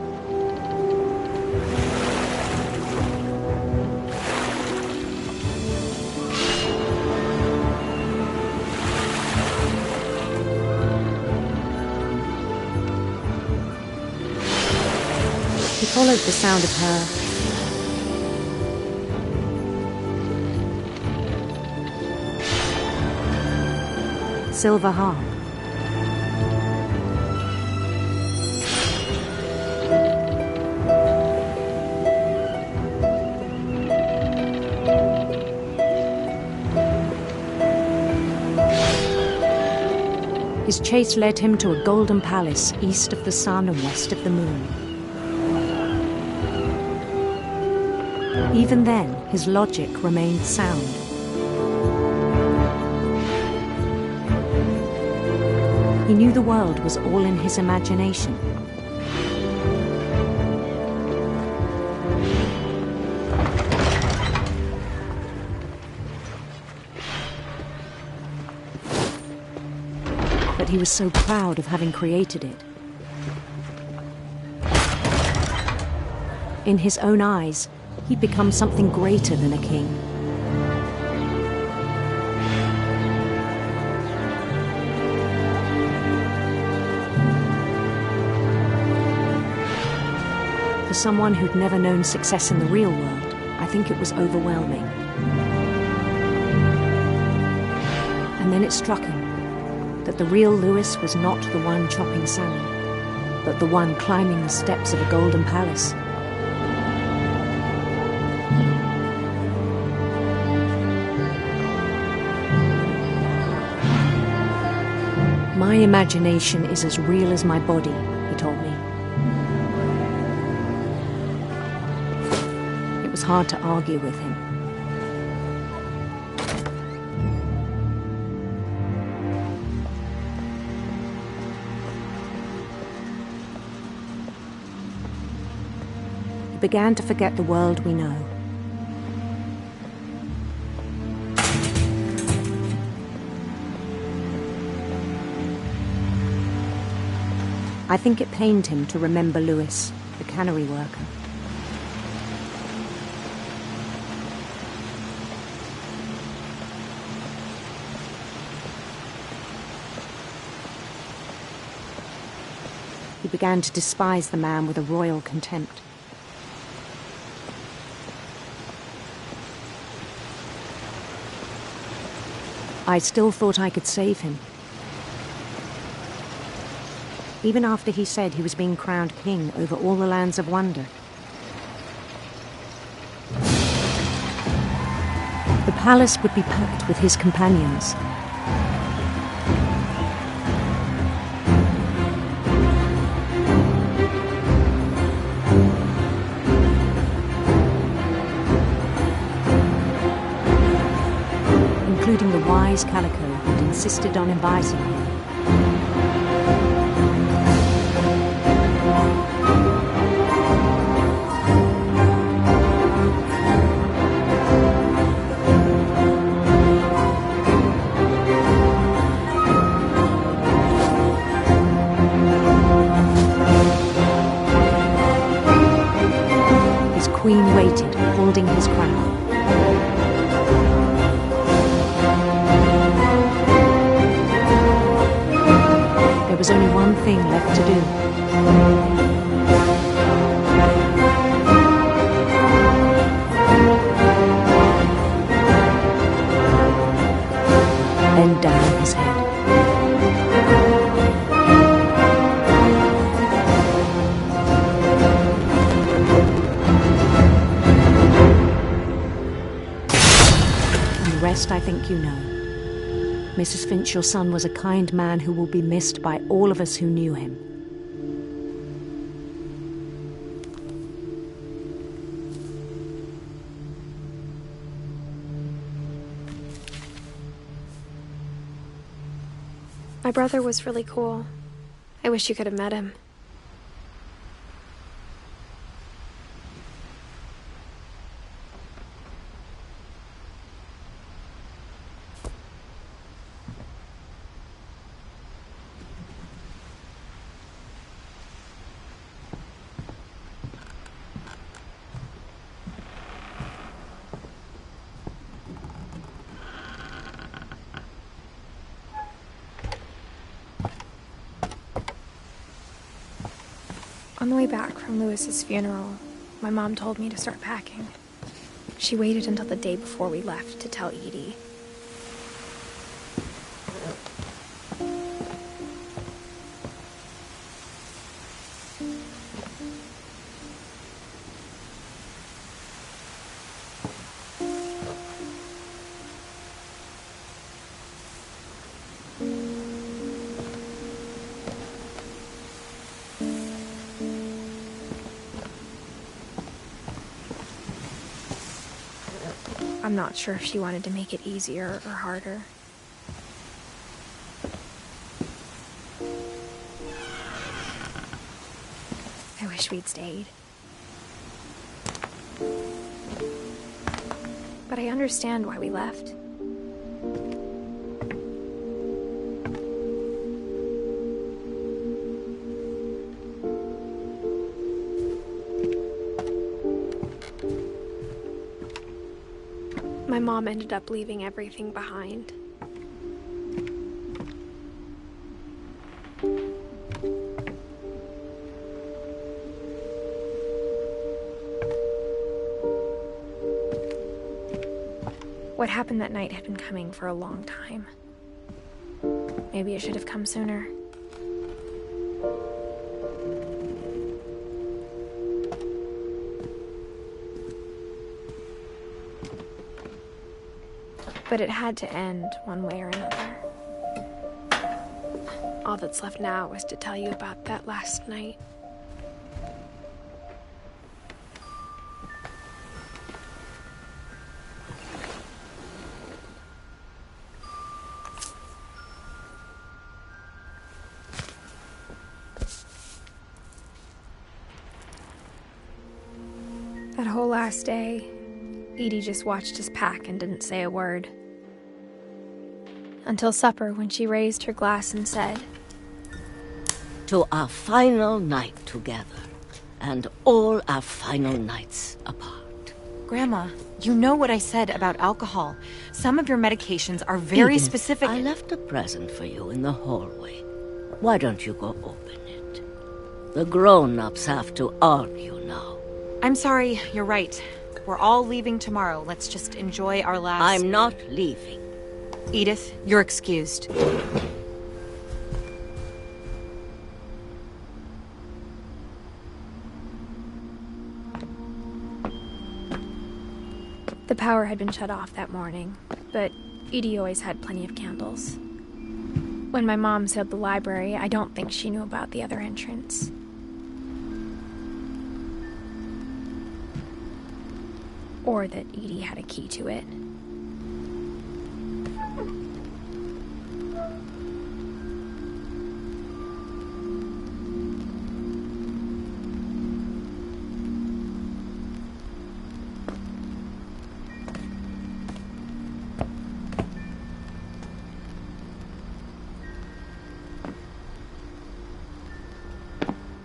S13: He followed the sound of her silver harp. His chase led him to a golden palace east of the sun and west of the moon. Even then, his logic remained sound. He knew the world was all in his imagination. But he was so proud of having created it. In his own eyes, he'd become something greater than a king. For someone who'd never known success in the real world, I think it was overwhelming. And then it struck him that the real Lewis was not the one chopping salmon, but the one climbing the steps of a golden palace. My imagination is as real as my body, he told me. It was hard to argue with him. He began to forget the world we know. I think it pained him to remember Lewis, the cannery worker. He began to despise the man with a royal contempt. I still thought I could save him. Even after he said he was being crowned king over all the lands of wonder. The palace would be packed with his companions. Including the wise Calico who'd insisted on inviting him. Queen waited, holding his crown. There was only one thing left to do. Bend down his head. I think you know. Mrs. Finch, your son was a kind man who will be missed by all of us who knew him.
S1: My brother was really cool. I wish you could have met him. On the way back from Lewis's funeral, my mom told me to start packing. She waited until the day before we left to tell Edie. I'm not sure if she wanted to make it easier or harder. I wish we'd stayed. But I understand why we left. My mom ended up leaving everything behind. What happened that night had been coming for a long time. Maybe it should have come sooner. But it had to end one way or another. All that's left now is to tell you about that last night. That whole last day, Edie just watched us pack and didn't say a word. Until supper, when she raised her glass and said,
S14: "To our final night together, and all our final nights apart."
S15: Grandma, you know what I said about alcohol. Some of your medications are very
S14: Edith,
S15: specific.
S14: I left a present for you in the hallway. Why don't you go open it? The grown-ups have to argue now.
S15: I'm sorry, you're right. We're all leaving tomorrow. Let's just enjoy our last...
S14: I'm not leaving.
S15: Edith, you're excused.
S1: The power had been shut off that morning, but Edie always had plenty of candles. When my mom said the library, I don't think she knew about the other entrance. Or that Edie had a key to it.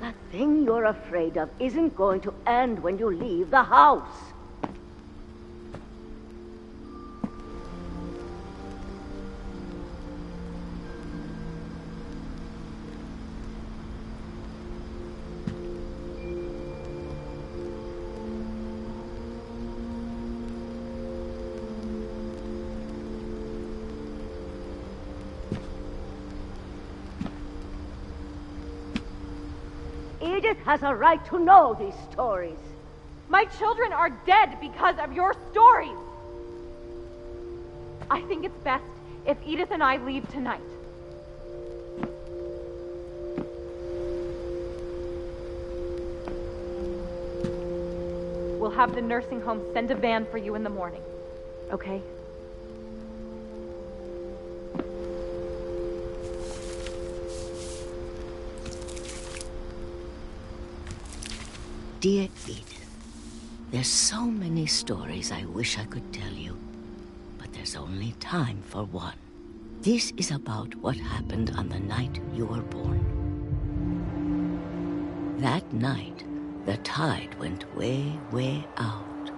S14: That thing you're afraid of isn't going to end when you leave the house. Edith has a right to know these stories.
S3: My children are dead because of your stories. I think it's best if Edith and I leave tonight. We'll have the nursing home send a van for you in the morning, okay?
S14: Dear Edith, there's so many stories I wish I could tell you, but there's only time for one. This is about what happened on the night you were born. That night, the tide went way, way out.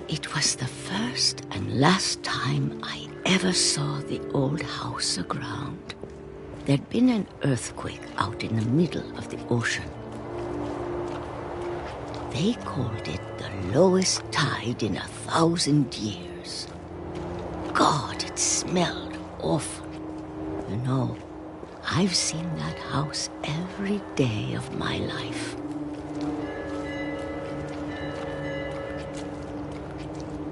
S14: It was the first and last time I ever saw the old house aground. There'd been an earthquake out in the middle of the ocean. They called it the lowest tide in 1,000 years. God, it smelled awful. You know, I've seen that house every day of my life.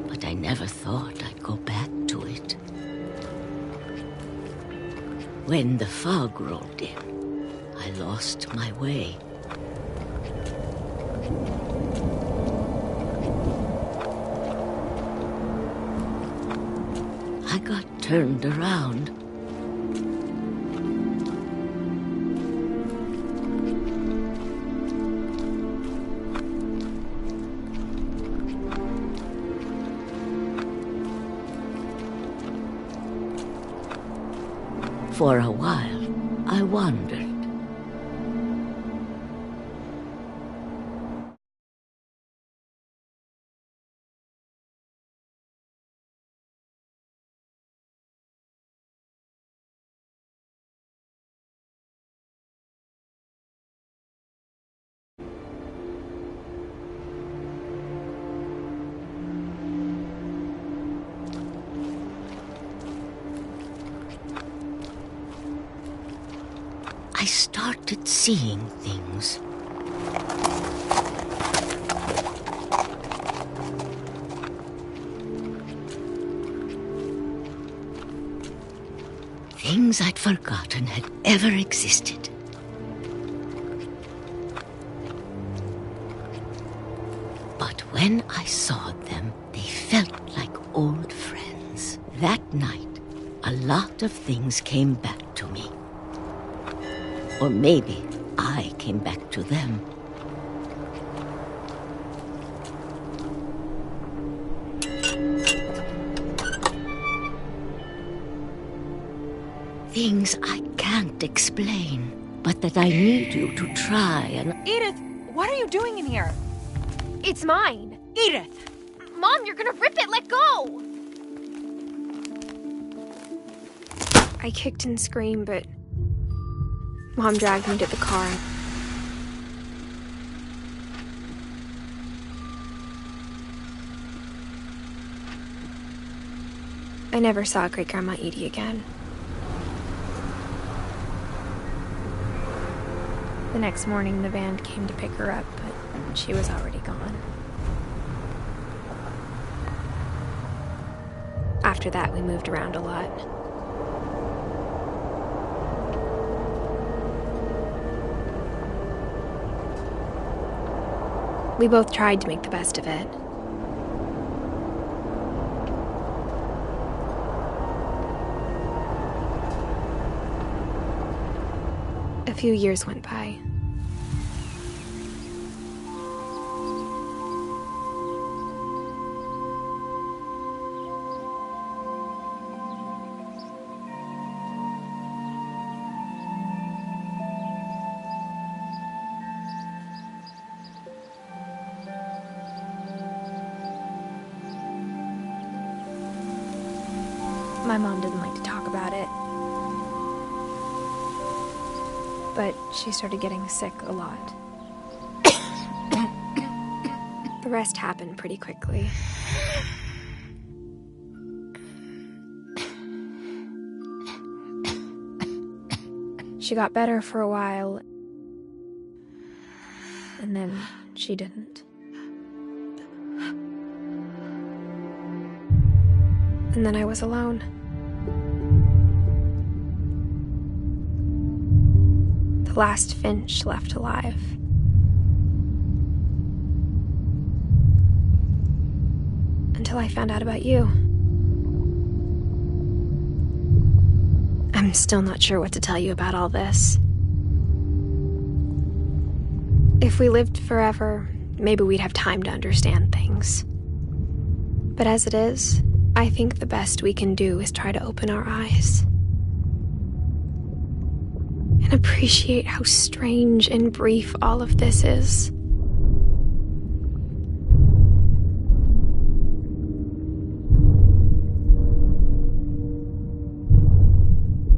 S14: But I never thought I'd go back to it. When the fog rolled in, I lost my way. I got turned around. For a while, I wandered. I started seeing things. Things I'd forgotten had ever existed. But when I saw them, they felt like old friends. That night, a lot of things came back to me. Or maybe I came back to them. Things I can't explain, but that I need you to try and...
S15: Edith, what are you doing in here?
S1: It's mine.
S15: Edith!
S1: Mom, you're gonna rip it! Let go! I kicked and screamed, but Mom dragged me to the car. I never saw Great-Grandma Edie again. The next morning, the van came to pick her up, but she was already gone. After that, we moved around a lot. We both tried to make the best of it. A few years went by. My mom didn't like to talk about it. But she started getting sick a lot. The rest happened pretty quickly. She got better for a while, and then she didn't. And then I was alone. The last Finch left alive. Until I found out about you. I'm still not sure what to tell you about all this. If we lived forever, maybe we'd have time to understand things. But as it is, I think the best we can do is try to open our eyes. And appreciate how strange and brief all of this is.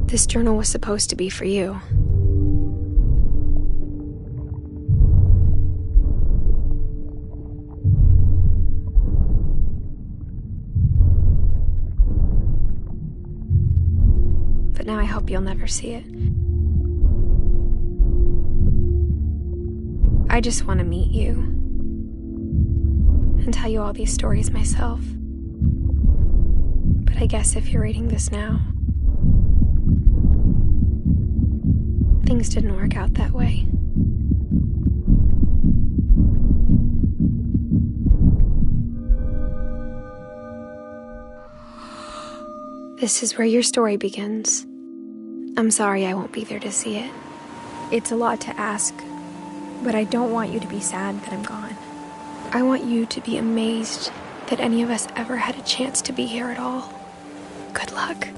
S1: This journal was supposed to be for you. But now I hope you'll never see it. I just want to meet you and tell you all these stories myself. But I guess if you're reading this now, things didn't work out that way. This is where your story begins. I'm sorry I won't be there to see it. It's a lot to ask, but I don't want you to be sad that I'm gone. I want you to be amazed that any of us ever had a chance to be here at all. Good luck.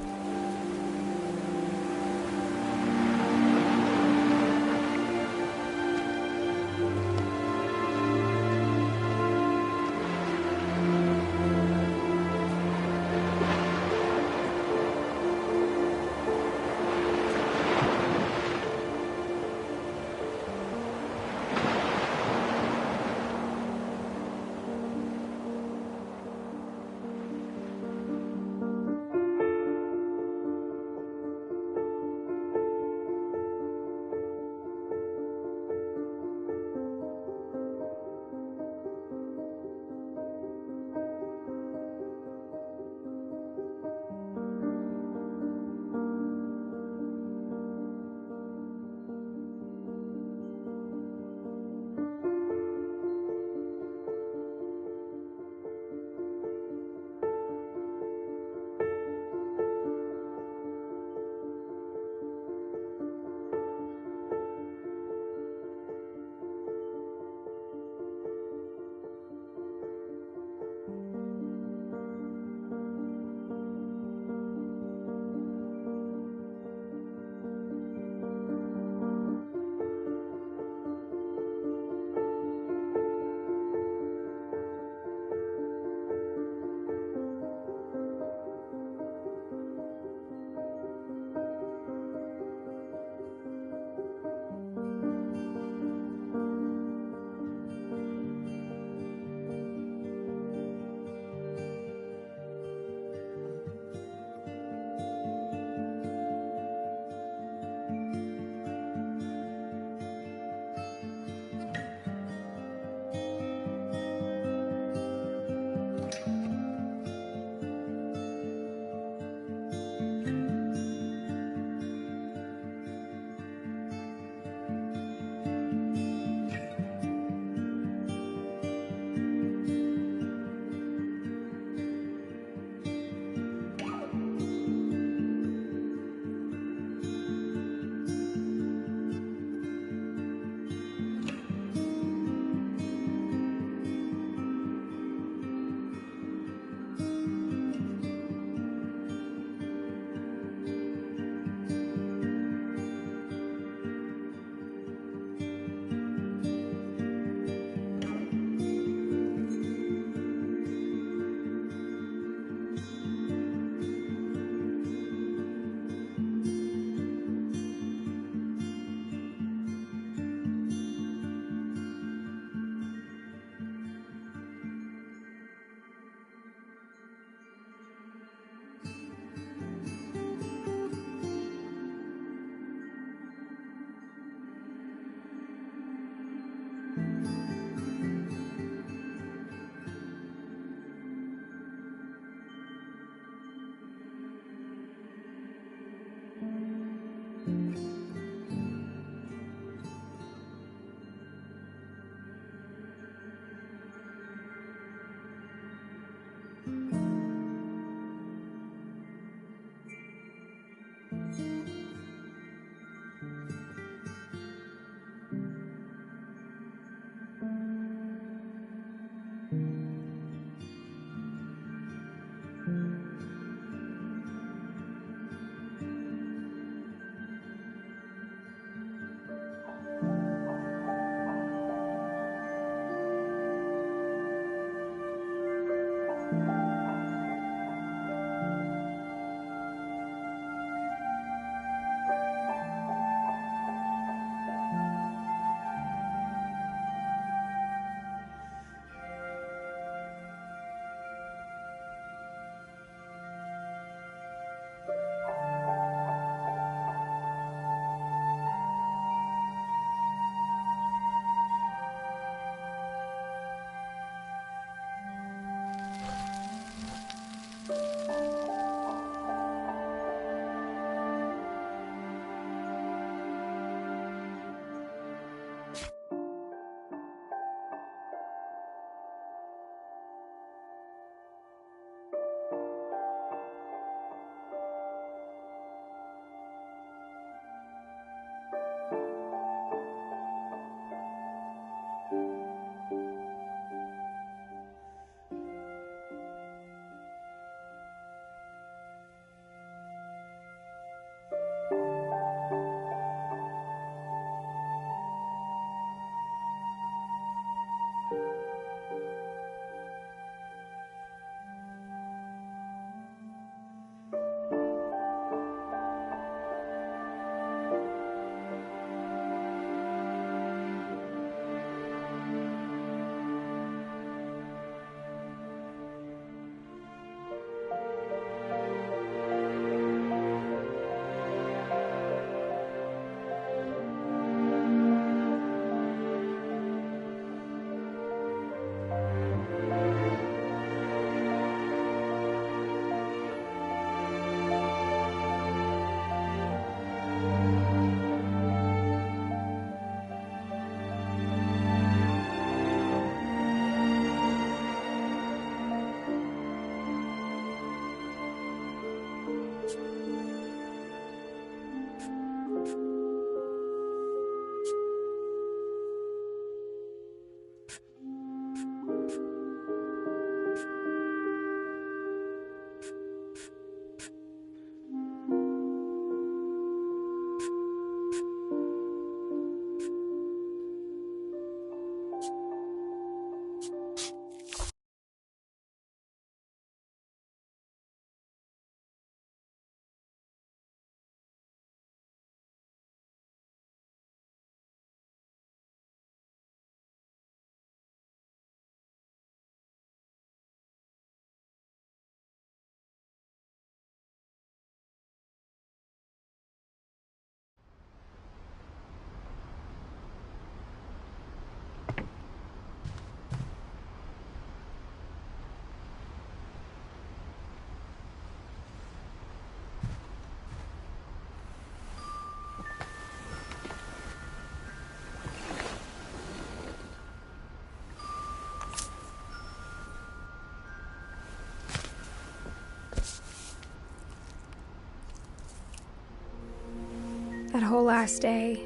S1: That whole last day,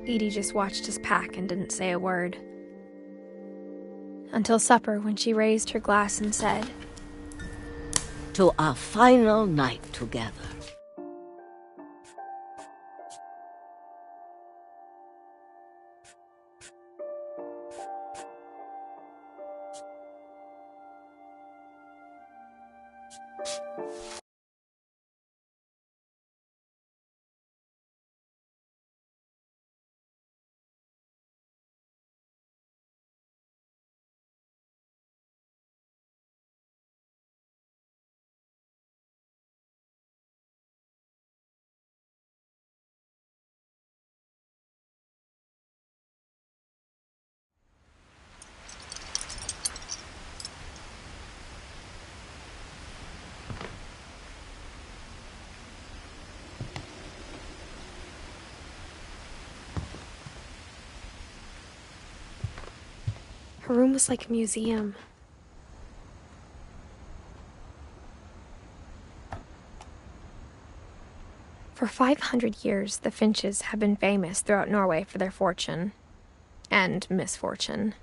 S1: Edie just watched us pack and didn't say a word. Until supper, when she raised her glass and said,
S14: "To our final night together."
S1: her room was like a museum. For 500 years, the Finches have been famous throughout Norway for their fortune and misfortune.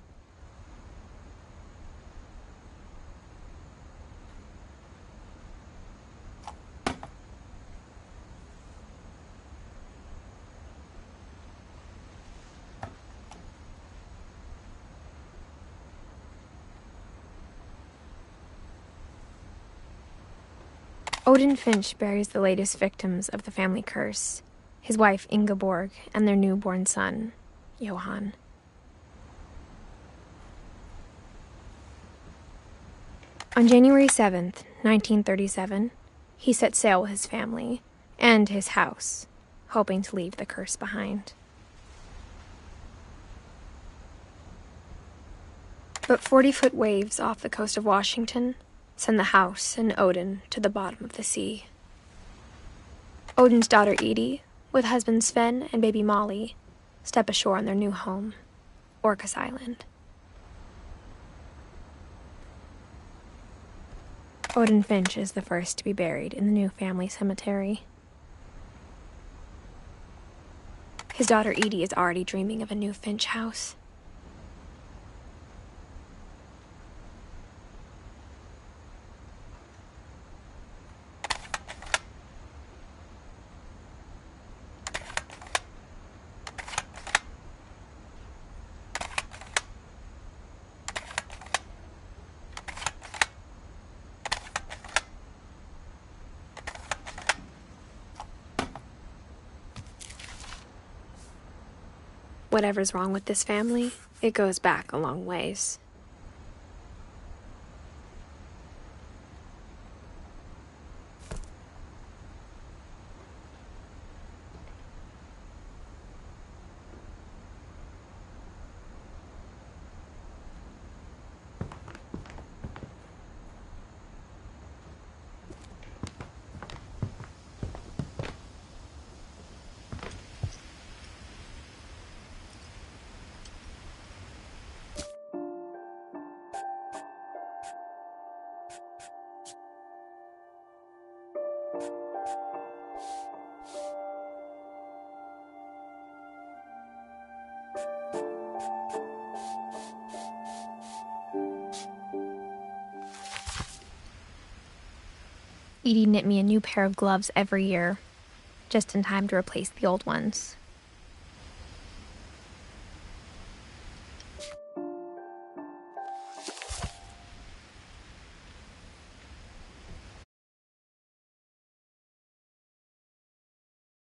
S1: Odin Finch buries the latest victims of the family curse, his wife Ingeborg and their newborn son, Johan. On January 7th, 1937, he set sail with his family and his house, hoping to leave the curse behind. But 40-foot waves off the coast of Washington send the house and Odin to the bottom of the sea. Odin's daughter Edith, with husband Sven and baby Molly, step ashore on their new home, Orcas Island. Odin Finch is the first to be buried in the new family cemetery. His daughter Edie is already dreaming of a new Finch house. Whatever's wrong with this family, it goes back a long ways. Edie knit me a new pair of gloves every year, just in time to replace the old ones.